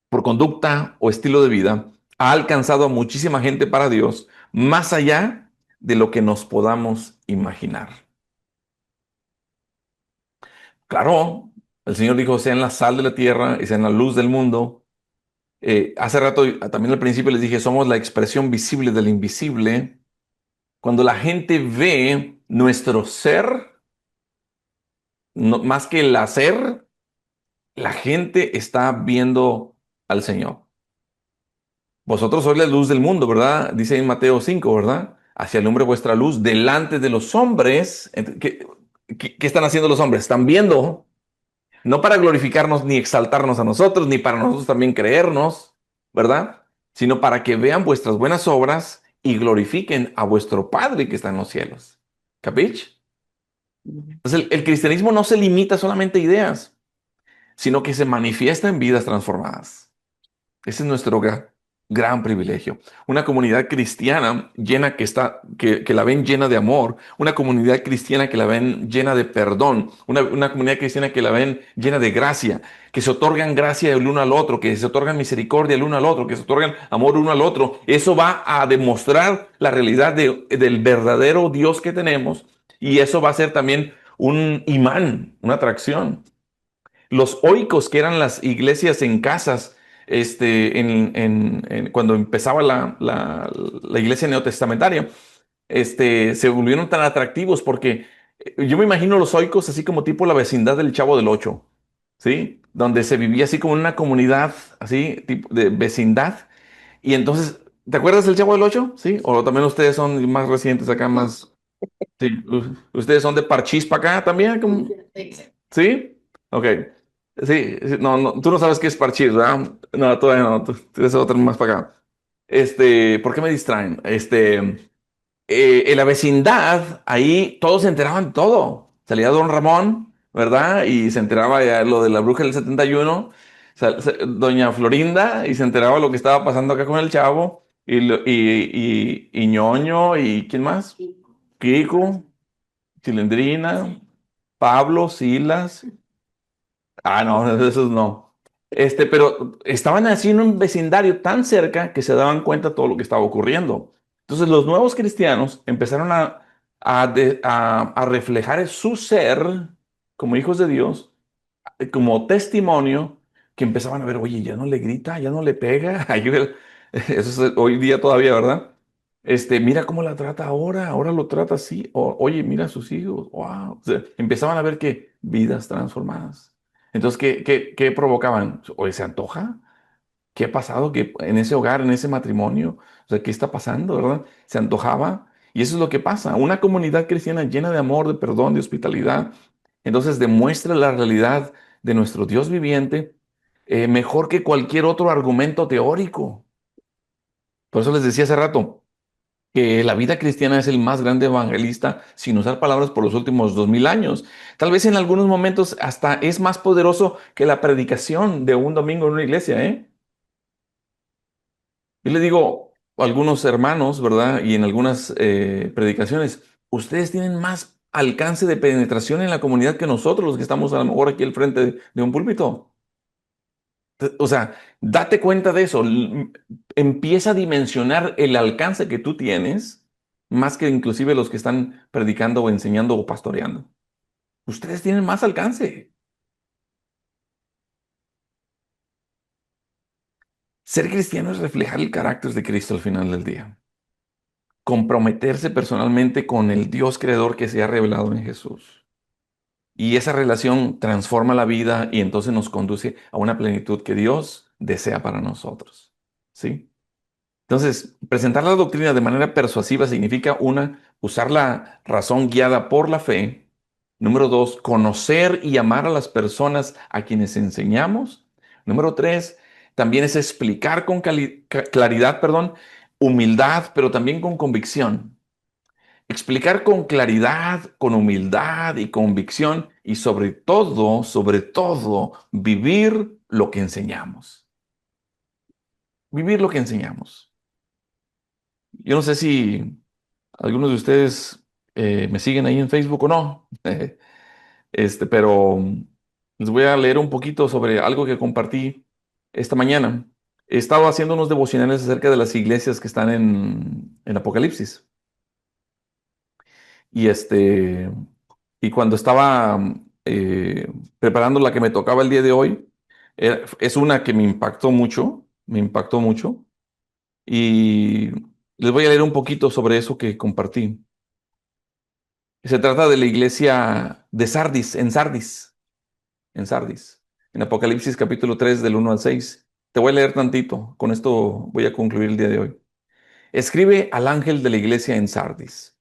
por conducta o estilo de vida, ha alcanzado a muchísima gente para Dios, más allá de lo que nos podamos imaginar. Claro, el Señor dijo, sean la sal de la tierra y sean la luz del mundo. Hace rato, también al principio les dije, somos la expresión visible del invisible. Cuando la gente ve nuestro ser, más que el hacer, la gente está viendo al Señor. Vosotros sois la luz del mundo, ¿verdad? Dice en Mateo 5, ¿verdad? Hacia alumbre vuestra luz delante de los hombres. ¿Qué están haciendo los hombres? Están viendo, no para glorificarnos ni exaltarnos a nosotros, ni para nosotros también creernos, ¿verdad? Sino para que vean vuestras buenas obras y glorifiquen a vuestro Padre que está en los cielos. ¿Capich? Entonces el cristianismo no se limita solamente a ideas, sino que se manifiesta en vidas transformadas. Ese es nuestro gran privilegio. Una comunidad cristiana llena que la ven llena de amor, una comunidad cristiana que la ven llena de perdón, una comunidad cristiana que la ven llena de gracia, que se otorgan gracia el uno al otro, que se otorgan misericordia el uno al otro, que se otorgan amor uno al otro. Eso va a demostrar la realidad del verdadero Dios que tenemos y eso va a ser también un imán, una atracción. Los oicos, que eran las iglesias en casas, cuando empezaba la iglesia neotestamentaria, se volvieron tan atractivos porque yo me imagino los oicos así como tipo la vecindad del Chavo del Ocho, ¿sí? Donde se vivía así como en una comunidad, así, tipo de vecindad. Y entonces, ¿te acuerdas del Chavo del Ocho? ¿Sí? O también ustedes son más recientes acá, más... Sí, ustedes son de Parchís para acá también, como... ¿Sí? Ok. Sí, sí, no, no, tú no sabes qué es parchís, ¿verdad? No, todavía no, tú eres otro más para acá. ¿Por qué me distraen? En la vecindad, ahí todos se enteraban de todo. Salía Don Ramón, ¿verdad? Y se enteraba ya lo de la bruja del 71, Doña Florinda, y se enteraba lo que estaba pasando acá con el chavo, y Ñoño, y ¿quién más? Kiko, Chilindrina, Pablo, Silas. Ah, no, esos no. Pero estaban así en un vecindario tan cerca que se daban cuenta de todo lo que estaba ocurriendo. Entonces los nuevos cristianos empezaron a reflejar su ser como hijos de Dios, como testimonio, que empezaban a ver, oye, ya no le grita, ya no le pega. Eso es hoy día todavía, ¿verdad? Mira cómo la trata ahora, ahora lo trata así. Oye, mira a sus hijos, wow. O sea, empezaban a ver que vidas transformadas. Entonces, ¿qué provocaban? Oye, ¿se antoja? ¿Qué ha pasado que en ese hogar, en ese matrimonio? O sea, ¿qué está pasando, verdad? Se antojaba. Y eso es lo que pasa. Una comunidad cristiana llena de amor, de perdón, de hospitalidad. Entonces demuestra la realidad de nuestro Dios viviente mejor que cualquier otro argumento teórico. Por eso les decía hace rato que la vida cristiana es el más grande evangelista, sin usar palabras, por los últimos 2000 años. Tal vez en algunos momentos hasta es más poderoso que la predicación de un domingo en una iglesia, ¿eh? Yo le digo a algunos hermanos, ¿verdad? Y en algunas predicaciones, ustedes tienen más alcance de penetración en la comunidad que nosotros, los que estamos a lo mejor aquí al frente de un púlpito. O sea, date cuenta de eso. Empieza a dimensionar el alcance que tú tienes, más que inclusive los que están predicando o enseñando o pastoreando. Ustedes tienen más alcance. Ser cristiano es reflejar el carácter de Cristo al final del día. Comprometerse personalmente con el Dios creador que se ha revelado en Jesús. Y esa relación transforma la vida y entonces nos conduce a una plenitud que Dios desea para nosotros. ¿Sí? Entonces, presentar la doctrina de manera persuasiva significa, una, usar la razón guiada por la fe. Número dos, conocer y amar a las personas a quienes enseñamos. Número tres, también es explicar con claridad, perdón, humildad, pero también con convicción. Explicar con claridad, con humildad y convicción y sobre todo, vivir lo que enseñamos. Vivir lo que enseñamos. Yo no sé si algunos de ustedes me siguen ahí en Facebook o no, pero les voy a leer un poquito sobre algo que compartí esta mañana. He estado haciendo unos devocionales acerca de las iglesias que están en Apocalipsis. Y y cuando estaba preparando la que me tocaba el día de hoy, es una que me impactó mucho. Y les voy a leer un poquito sobre eso que compartí. Se trata de la iglesia de Sardis, en Apocalipsis capítulo 3 del 1 al 6. Te voy a leer tantito, con esto voy a concluir el día de hoy. Escribe al ángel de la iglesia en Sardis,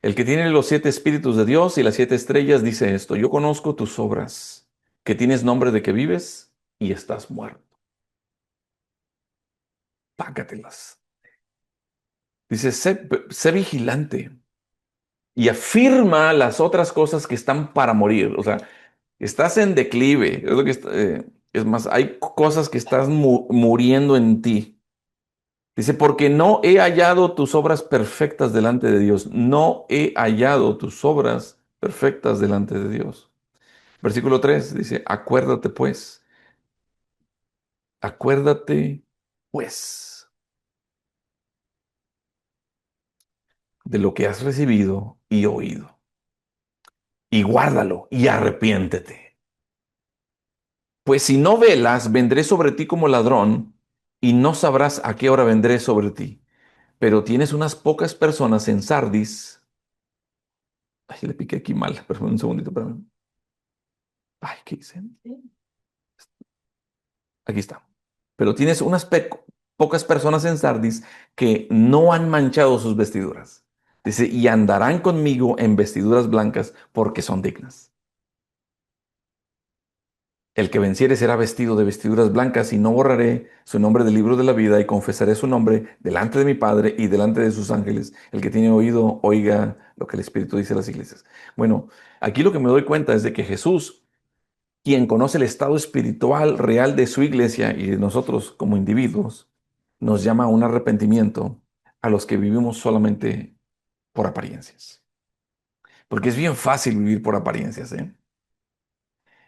el que tiene los 7 espíritus de Dios y las 7 estrellas, dice esto: yo conozco tus obras, que tienes nombre de que vives y estás muerto. Págatelas. Dice, sé vigilante y afirma las otras cosas que están para morir. O sea, estás en declive. Es lo que es más, hay cosas que estás muriendo en ti. Dice, porque no he hallado tus obras perfectas delante de Dios. No he hallado tus obras perfectas delante de Dios. Versículo 3 dice, acuérdate pues de lo que has recibido y oído, y guárdalo y arrepiéntete. Pues si no velas, vendré sobre ti como ladrón, y no sabrás a qué hora vendré sobre ti. Pero tienes unas pocas personas en Sardis. Ay, le piqué aquí mal, pero un segundito, perdón. Ay, ¿qué hice? Aquí está. Pero tienes unas pocas personas en Sardis que no han manchado sus vestiduras. Dice, y andarán conmigo en vestiduras blancas porque son dignas. El que venciere será vestido de vestiduras blancas y no borraré su nombre del libro de la vida y confesaré su nombre delante de mi Padre y delante de sus ángeles. El que tiene oído, oiga lo que el Espíritu dice a las iglesias. Bueno, aquí lo que me doy cuenta es de que Jesús, quien conoce el estado espiritual real de su iglesia y de nosotros como individuos, nos llama a un arrepentimiento a los que vivimos solamente por apariencias. Porque es bien fácil vivir por apariencias, ¿eh?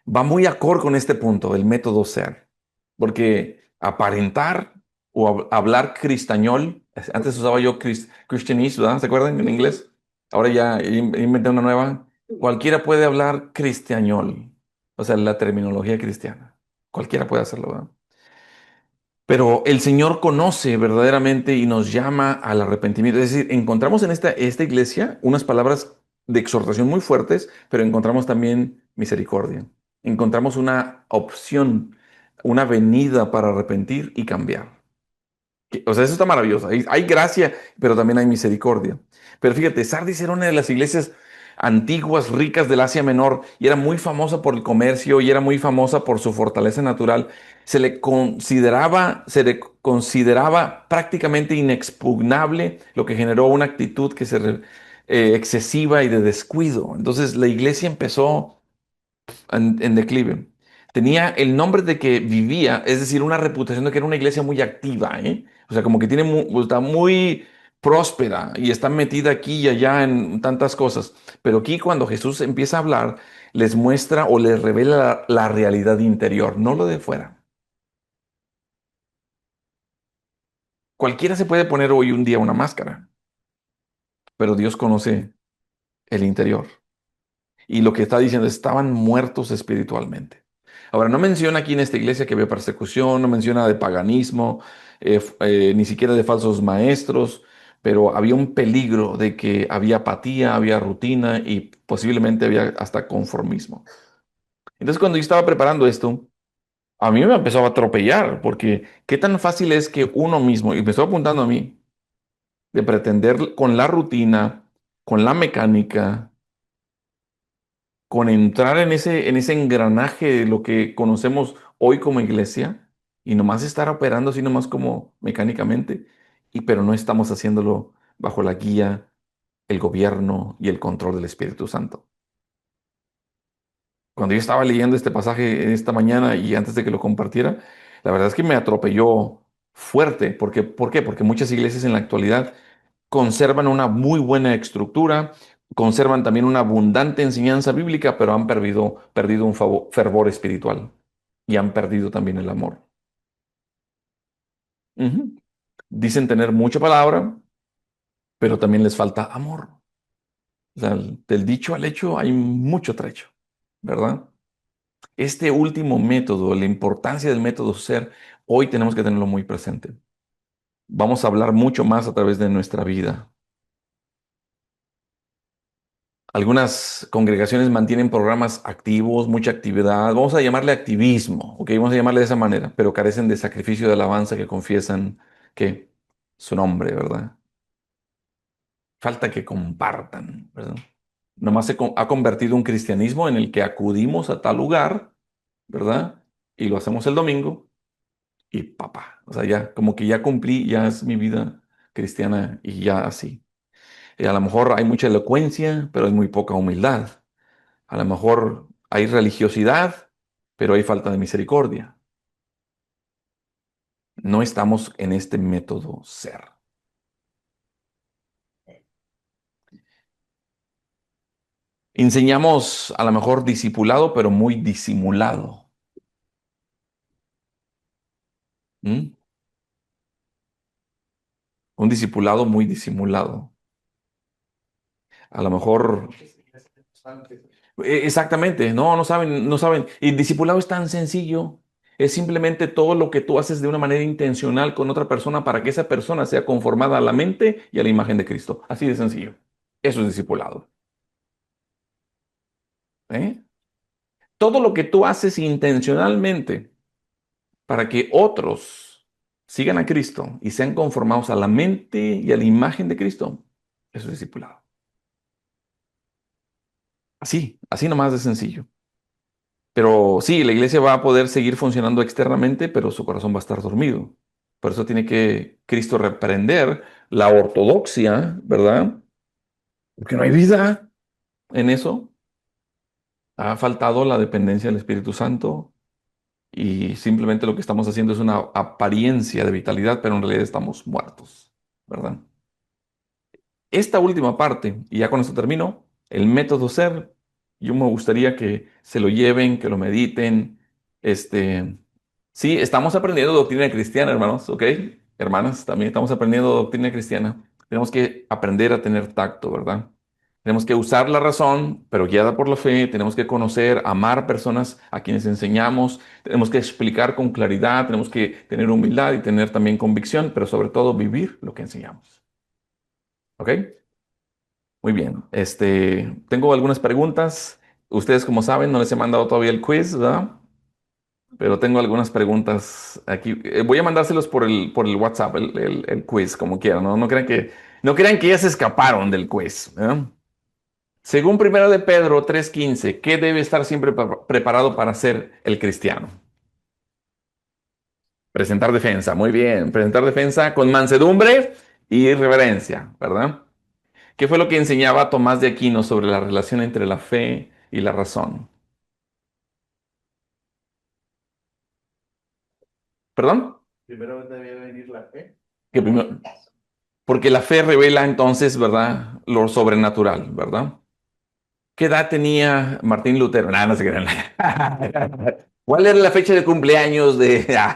Va muy acorde con este punto, el método SER, porque aparentar o hablar cristañol, antes usaba yo Christianese, ¿verdad? ¿Se acuerdan en inglés? Ahora ya inventé una nueva. Cualquiera puede hablar cristiañol, o sea, la terminología cristiana. Cualquiera puede hacerlo, ¿verdad? Pero el Señor conoce verdaderamente y nos llama al arrepentimiento. Es decir, encontramos en esta iglesia unas palabras de exhortación muy fuertes, pero encontramos también misericordia. Encontramos una opción, una venida para arrepentir y cambiar. O sea, eso está maravilloso. Hay gracia, pero también hay misericordia. Pero fíjate, Sardis era una de las iglesias antiguas, ricas del Asia Menor, y era muy famosa por el comercio y era muy famosa por su fortaleza natural. Se le consideraba prácticamente inexpugnable, lo que generó una actitud excesiva y de descuido. Entonces la iglesia empezó en declive. Tenía el nombre de que vivía, es decir, una reputación de que era una iglesia muy activa, ¿eh? O sea, como que está muy próspera y está metida aquí y allá en tantas cosas. Pero aquí cuando Jesús empieza a hablar, les muestra o les revela la realidad interior, no lo de fuera. Cualquiera se puede poner hoy un día una máscara, pero Dios conoce el interior. Y lo que está diciendo, estaban muertos espiritualmente. Ahora, no menciona aquí en esta iglesia que había persecución, no menciona de paganismo, ni siquiera de falsos maestros, pero había un peligro de que había apatía, había rutina y posiblemente había hasta conformismo. Entonces, cuando yo estaba preparando esto, a mí me empezó a atropellar, porque qué tan fácil es que uno mismo, y me estoy apuntando a mí, de pretender con la rutina, con la mecánica, con entrar en ese engranaje de lo que conocemos hoy como iglesia y nomás estar operando así nomás como mecánicamente, pero no estamos haciéndolo bajo la guía, el gobierno y el control del Espíritu Santo. Cuando yo estaba leyendo este pasaje esta mañana y antes de que lo compartiera, la verdad es que me atropelló fuerte. ¿Por qué? Porque muchas iglesias en la actualidad conservan una muy buena estructura, conservan también una abundante enseñanza bíblica, pero han perdido un fervor espiritual. y han perdido también el amor. Ujú. Dicen tener mucha palabra, pero también les falta amor. O sea, del dicho al hecho hay mucho trecho, ¿verdad? Este último método, la importancia del método ser, hoy tenemos que tenerlo muy presente. Vamos a hablar mucho más a través de nuestra vida. Algunas congregaciones mantienen programas activos, mucha actividad. Vamos a llamarle activismo, ¿ok? Vamos a llamarle de esa manera, pero carecen de sacrificio de alabanza que confiesan que su nombre, ¿verdad? Falta que compartan, ¿verdad? Nomás ha convertido un cristianismo en el que acudimos a tal lugar, ¿verdad? Y lo hacemos el domingo y papá, o sea, ya como que ya cumplí, ya es mi vida cristiana y ya así. Y a lo mejor hay mucha elocuencia, pero hay muy poca humildad. A lo mejor hay religiosidad, pero hay falta de misericordia. No estamos en este método ser. Enseñamos a lo mejor discipulado, pero muy disimulado. ¿Mm? Un discipulado muy disimulado. A lo mejor, exactamente, no, no saben, no saben. Y el discipulado es tan sencillo. Es simplemente todo lo que tú haces de una manera intencional con otra persona para que esa persona sea conformada a la mente y a la imagen de Cristo. Así de sencillo. Eso es discipulado. ¿Eh? Todo lo que tú haces intencionalmente para que otros sigan a Cristo y sean conformados a la mente y a la imagen de Cristo, eso es discipulado. Así, así nomás de sencillo. Pero sí, la iglesia va a poder seguir funcionando externamente, pero su corazón va a estar dormido. Por eso tiene que Cristo reprender la ortodoxia, ¿verdad? Porque no hay vida en eso. Ha faltado la dependencia del Espíritu Santo y simplemente lo que estamos haciendo es una apariencia de vitalidad, pero en realidad estamos muertos, ¿verdad? Esta última parte, y ya con esto termino, el método ser, yo me gustaría que se lo lleven, que lo mediten. Este, sí, estamos aprendiendo doctrina cristiana, hermanos, ¿ok? Hermanas, también estamos aprendiendo doctrina cristiana. Tenemos que aprender a tener tacto, ¿verdad? Tenemos que usar la razón, pero guiada por la fe. Tenemos que conocer, amar personas a quienes enseñamos. Tenemos que explicar con claridad. Tenemos que tener humildad y tener también convicción, pero sobre todo vivir lo que enseñamos. ¿Ok? Muy bien. Tengo algunas preguntas. Ustedes, como saben, no les he mandado todavía el quiz, ¿verdad? Pero tengo algunas preguntas aquí. Voy a mandárselos por el WhatsApp, el quiz, como quieran, ¿no? No crean que ya se escaparon del quiz, ¿verdad? Según Primero de Pedro 3:15, ¿qué debe estar siempre preparado para ser el cristiano? Presentar defensa, muy bien. Presentar defensa con mansedumbre y reverencia, ¿verdad? ¿Qué fue lo que enseñaba Tomás de Aquino sobre la relación entre la fe y la razón? ¿Perdón? Primero debe venir la fe. Porque la fe revela entonces, ¿verdad? Lo sobrenatural, ¿verdad? ¿Qué edad tenía Martín Lutero? No, no se crean. ¿Cuál era la fecha de cumpleaños de... Ya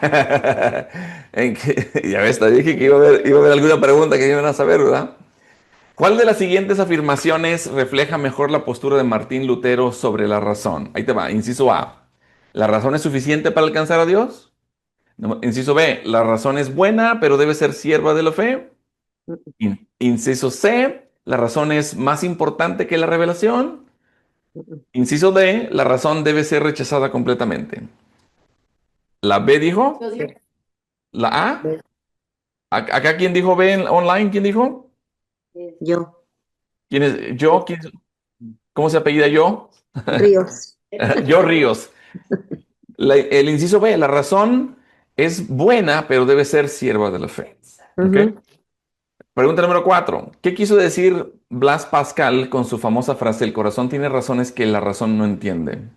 ves, te dije que iba a haber alguna pregunta que iban a saber, ¿verdad? ¿Cuál de las siguientes afirmaciones refleja mejor la postura de Martín Lutero sobre la razón? Ahí te va, inciso A. ¿La razón es suficiente para alcanzar a Dios? Inciso B. La razón es buena, pero debe ser sierva de la fe. Inciso C. La razón es más importante que la revelación. Inciso D. La razón debe ser rechazada completamente. ¿La B dijo? ¿La A? ¿Acá quién dijo B online? ¿Quién dijo? Yo, ¿Quién es? ¿Yo? ¿Cómo se apellida yo? Ríos. Yo Ríos. El inciso B, la razón es buena, pero debe ser sierva de la fe. ¿Ok? Ujú. Pregunta número 4. ¿Qué quiso decir Blas Pascal con su famosa frase, el corazón tiene razones que la razón no entiende?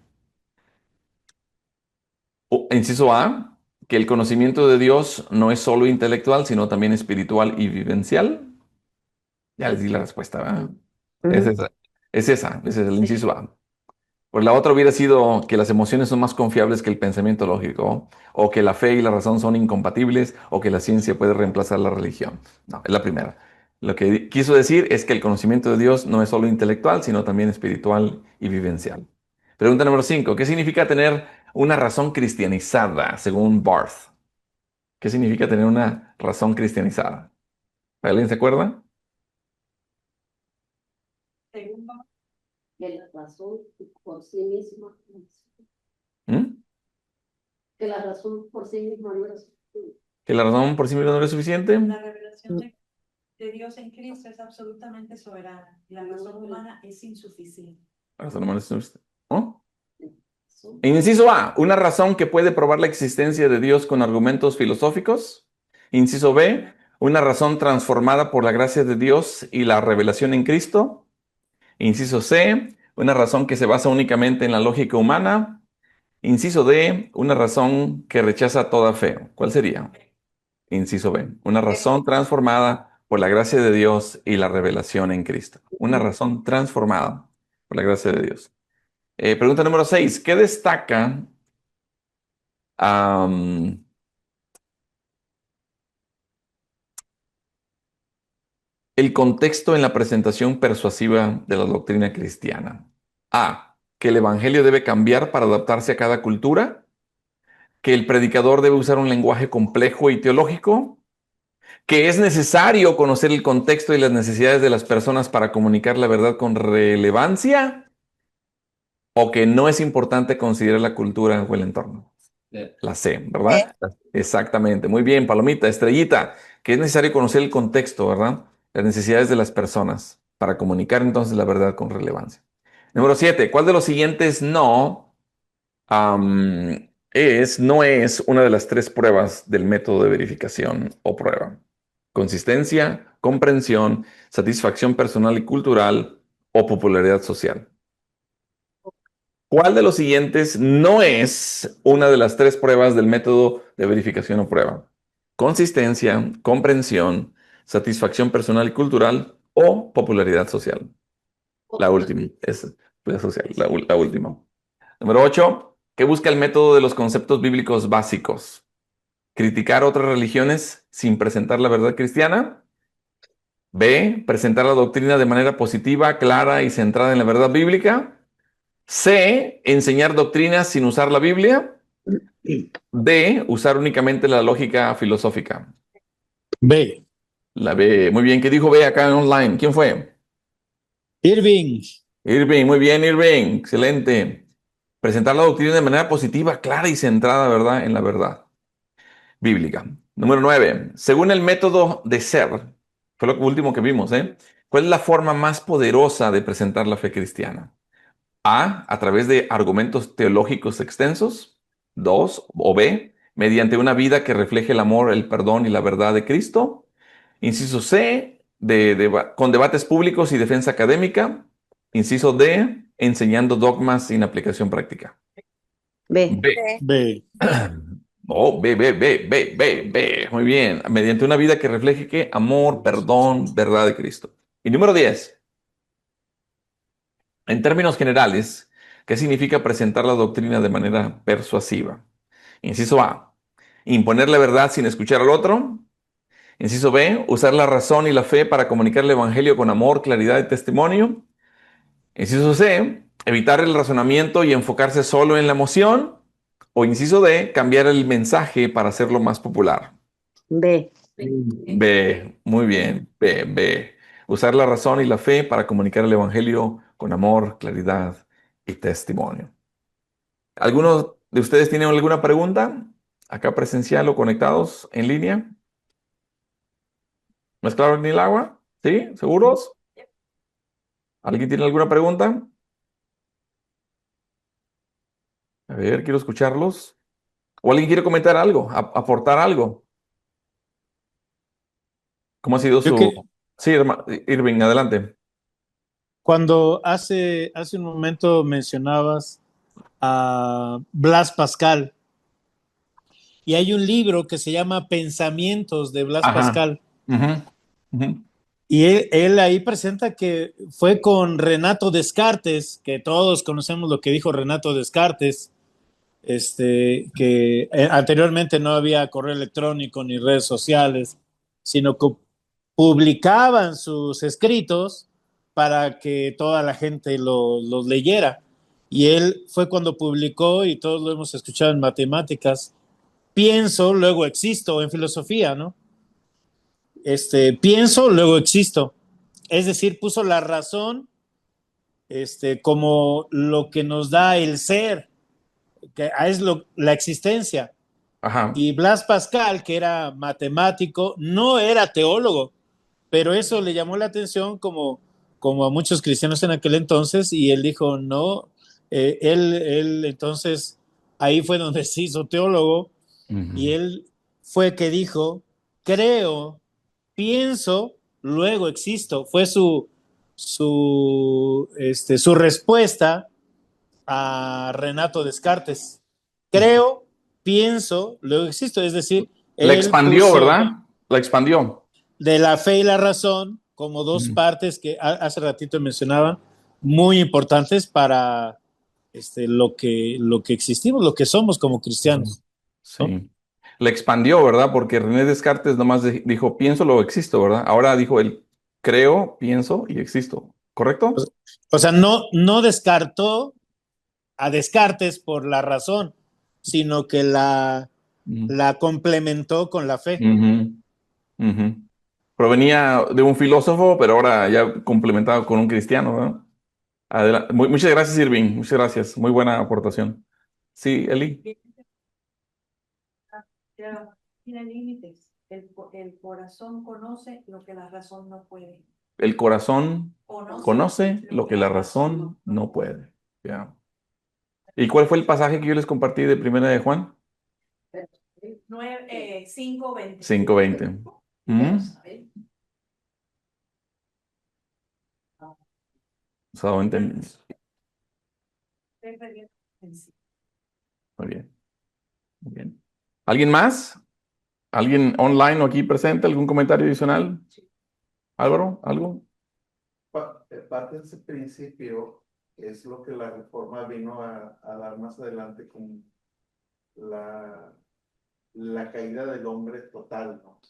Inciso A, que el conocimiento de Dios no es solo intelectual, sino también espiritual y vivencial. Ya les di la respuesta, ¿verdad? Es Ujú. esa. Es esa. Ese es el inciso A. Pues la otra hubiera sido que las emociones son más confiables que el pensamiento lógico, o que la fe y la razón son incompatibles, o que la ciencia puede reemplazar la religión. No, es la primera. Lo que quiso decir es que el conocimiento de Dios no es solo intelectual, sino también espiritual y vivencial. Pregunta número 5. ¿Qué significa tener una razón cristianizada, según Barth? ¿Qué significa tener una razón cristianizada? ¿Alguien se acuerda? Segundo, Que la razón por sí misma, ¿Mm? que la razón por sí misma no es suficiente. ¿Que la razón por sí misma no es suficiente? la revelación de Dios en Cristo es absolutamente soberana. La razón humana es insuficiente. La razón humana es suficiente. ¿No? Inciso A, una razón que puede probar la existencia de Dios con argumentos filosóficos. Inciso B, una razón transformada por la gracia de Dios y la revelación en Cristo. Inciso C, una razón que se basa únicamente en la lógica humana. Inciso D, una razón que rechaza toda fe. ¿Cuál sería? Inciso B, una razón transformada por la gracia de Dios y la revelación en Cristo. Una razón transformada por la gracia de Dios. Pregunta número 6, ¿qué destaca am, el contexto en la presentación persuasiva de la doctrina cristiana? A, que el evangelio debe cambiar para adaptarse a cada cultura, que el predicador debe usar un lenguaje complejo y teológico, que es necesario conocer el contexto y las necesidades de las personas para comunicar la verdad con relevancia, o que no es importante considerar la cultura o el entorno. La C, ¿verdad? Exactamente. Muy bien, palomita, estrellita, que es necesario conocer el contexto, ¿verdad? Las necesidades de las personas para comunicar entonces la verdad con relevancia. Número 7, ¿cuál de los siguientes no es una de las tres pruebas del método de verificación o prueba? Consistencia, comprensión, satisfacción personal y cultural o popularidad social. ¿Cuál de los siguientes no es una de las tres pruebas del método de verificación o prueba? Consistencia, comprensión, satisfacción personal y cultural o popularidad social. La última, es la social, la última. Número 8. ¿Qué busca el método de los conceptos bíblicos básicos? Criticar otras religiones sin presentar la verdad cristiana. B. Presentar la doctrina de manera positiva, clara y centrada en la verdad bíblica. C. Enseñar doctrinas sin usar la Biblia. D. Usar únicamente la lógica filosófica. B. La B. Muy bien. ¿Qué dijo B acá en online? ¿Quién fue? Irving. Irving. Muy bien, Irving. Excelente. Presentar la doctrina de manera positiva, clara y centrada, ¿verdad? En la verdad bíblica. Número 9. Según el método de ser, fue lo último que vimos, ¿eh? ¿Cuál es la forma más poderosa de presentar la fe cristiana? A través de argumentos teológicos extensos. 2, o B, mediante una vida que refleje el amor, el perdón y la verdad de Cristo. Inciso C, con debates públicos y defensa académica. Inciso D, enseñando dogmas sin aplicación práctica. B. B. B. Oh, B, B, B, B, B, B. Muy bien. Mediante una vida que refleje ¿qué? Amor, perdón, verdad de Cristo. Y número 10. En términos generales, ¿qué significa presentar la doctrina de manera persuasiva? Inciso A, imponer la verdad sin escuchar al otro. Inciso B, usar la razón y la fe para comunicar el evangelio con amor, claridad y testimonio. Inciso C, evitar el razonamiento y enfocarse solo en la emoción. O inciso D, cambiar el mensaje para hacerlo más popular. B. B, muy bien, B, B. Usar la razón y la fe para comunicar el evangelio con amor, claridad y testimonio. ¿Algunos de ustedes tienen alguna pregunta? Acá presencial o conectados en línea. ¿No es claro ni el agua? ¿Sí? ¿Seguros? ¿Alguien tiene alguna pregunta? A ver, quiero escucharlos. ¿O alguien quiere comentar algo, aportar algo? ¿Cómo ha sido Yo que Sí, Irving, adelante. cuando hace un momento mencionabas a Blas Pascal y hay un libro que se llama Pensamientos de Blas Ajá. Pascal Ujú, ujú. Y él ahí presenta que fue con Renato Descartes, que todos conocemos lo que dijo Renato Descartes, que anteriormente no había correo electrónico ni redes sociales, sino que publicaban sus escritos para que toda la gente los leyera. Y él fue cuando publicó, y todos lo hemos escuchado en matemáticas, pienso, luego existo, en filosofía, ¿no? Pienso, luego existo. Es decir, puso la razón como lo que nos da el ser, que es la existencia. Ajá. Y Blas Pascal, que era matemático, no era teólogo, pero eso le llamó la atención como a muchos cristianos en aquel entonces, y él dijo, no, él entonces, ahí fue donde se hizo teólogo, y Ujú. él fue que dijo, creo, pienso, luego existo. Fue su respuesta a Renato Descartes. Creo, pienso, luego existo. Es decir, La él expandió, puso ¿verdad? La expandió. de la fe y la razón como dos Ujú. partes que hace ratito mencionaba, muy importantes para lo que existimos, lo que somos como Ujú. cristianos, ¿no? Sí. La expandió, ¿verdad? Porque René Descartes nomás dijo, pienso, luego existo, ¿verdad? Ahora dijo él, creo, pienso y existo. ¿Correcto? O sea, no descartó a Descartes por la razón, sino que Ujú. la complementó con la fe. Ujú. Ujú. Provenía de un filósofo, pero ahora ya complementado con un cristiano, ¿verdad? Muchas gracias, Irving. Muchas gracias. Muy buena aportación. Sí, Eli. Bien, ya tiene límites. El corazón conoce lo que la razón no puede. El corazón conoce Lo lo que que la la razón razón no no puede. puede. Ya. ¿Y cuál fue el pasaje que yo les compartí de Primera de Juan? 5:20. 5:20. ¿Mm? O sea, muy bien, muy bien. ¿Alguien más? ¿Alguien online o aquí presente? ¿Algún comentario adicional? Álvaro, ¿algo? Parte de ese principio es lo que la reforma vino a dar más adelante con la, la caída del hombre total, ¿no?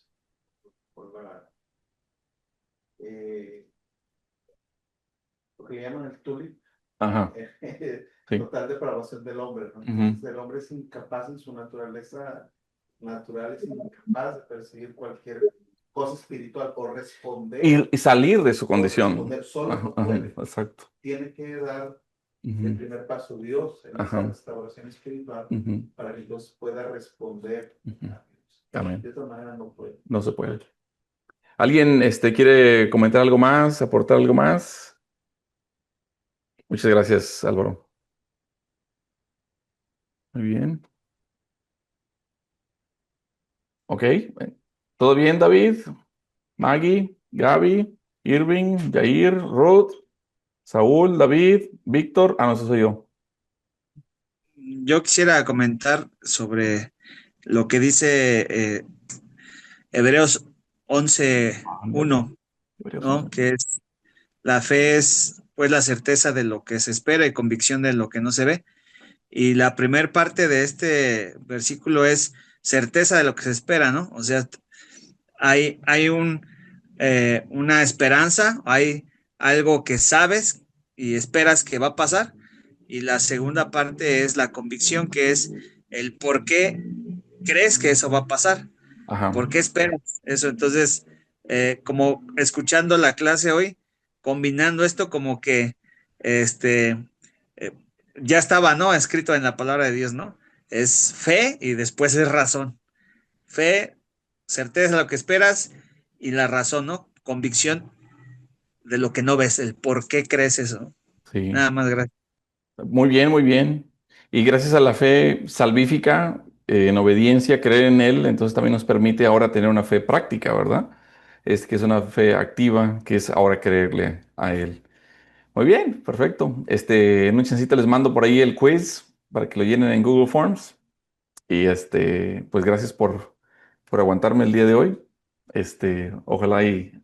Por eh, lo que llaman el tulip, Ajá, sí. total depravación del hombre, ¿no? Ujú. Entonces el hombre es incapaz en su naturaleza natural, es incapaz de percibir cualquier cosa espiritual o responder, Y salir de su condición. solo Ajá, no ajá, puede. exacto. Tiene que dar el Ujú. primer paso Dios en esa Ajá, restauración espiritual ujú, para que Dios pueda responder ujú. a Dios. Amén. De otra manera no puede. No se puede. ¿Alguien quiere comentar algo más, aportar algo más? Muchas gracias, Álvaro. Muy bien. Ok. ¿Todo bien, David? Maggie, Gaby, Irving, Jair, Ruth, Saúl, David, Víctor. Ah, no, eso soy yo. Yo quisiera comentar sobre lo que dice Hebreos Ándale. 11:1, Hebreos ¿no? 11. Que es la fe es pues la certeza de lo que se espera y convicción de lo que no se ve. Y la primer parte de este versículo es certeza de lo que se espera, ¿no? O sea, hay una esperanza, hay algo que sabes y esperas que va a pasar. Y la segunda parte es la convicción, que es el por qué crees que eso va a pasar, Ajá. por qué esperas eso. Entonces, como escuchando la clase hoy, combinando esto como que eh, ya estaba, ¿no? Escrito en la palabra de Dios, ¿no? Es fe y después es razón. Fe, certeza de lo que esperas y la razón, ¿no? Convicción de lo que no ves, el por qué crees eso. Sí. Nada más, gracias. Muy bien, muy bien. Y gracias a la fe salvífica, en obediencia, creer en Él, entonces también nos permite ahora tener una fe práctica, ¿verdad? Es que es una fe activa, que es ahora creerle a Él. Muy bien, perfecto. En un chancito les mando por ahí el quiz para que lo llenen en Google Forms. Y pues gracias por aguantarme el día de hoy. Ojalá y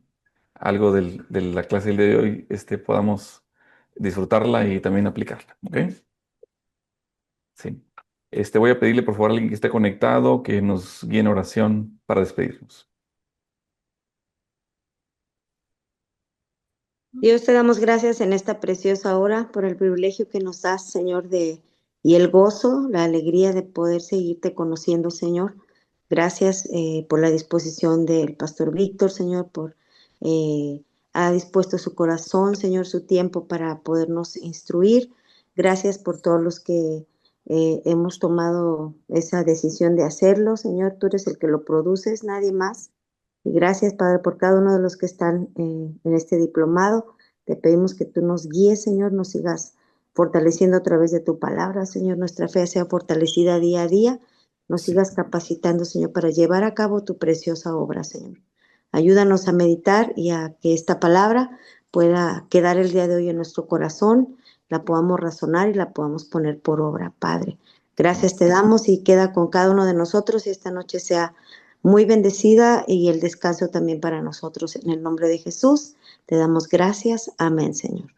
algo de la clase del día de hoy podamos disfrutarla y también aplicarla. ¿Ok? Sí. Voy a pedirle por favor a alguien que esté conectado que nos guíe en oración para despedirnos. Dios, te damos gracias en esta preciosa hora por el privilegio que nos das, Señor, y el gozo, la alegría de poder seguirte conociendo, Señor. Gracias por la disposición del pastor Víctor, Señor, ha dispuesto su corazón, Señor, su tiempo para podernos instruir. Gracias por todos los que hemos tomado esa decisión de hacerlo, Señor. Tú eres el que lo produces, nadie más. Y gracias, Padre, por cada uno de los que están en este diplomado. Te pedimos que tú nos guíes, Señor, nos sigas fortaleciendo a través de tu palabra, Señor. Nuestra fe sea fortalecida día a día. Nos Sí. sigas capacitando, Señor, para llevar a cabo tu preciosa obra, Señor. Ayúdanos a meditar y a que esta palabra pueda quedar el día de hoy en nuestro corazón, la podamos razonar y la podamos poner por obra, Padre. Gracias te damos y queda con cada uno de nosotros y esta noche sea muy bendecida y el descanso también para nosotros. En el nombre de Jesús te damos gracias. Amén, Señor.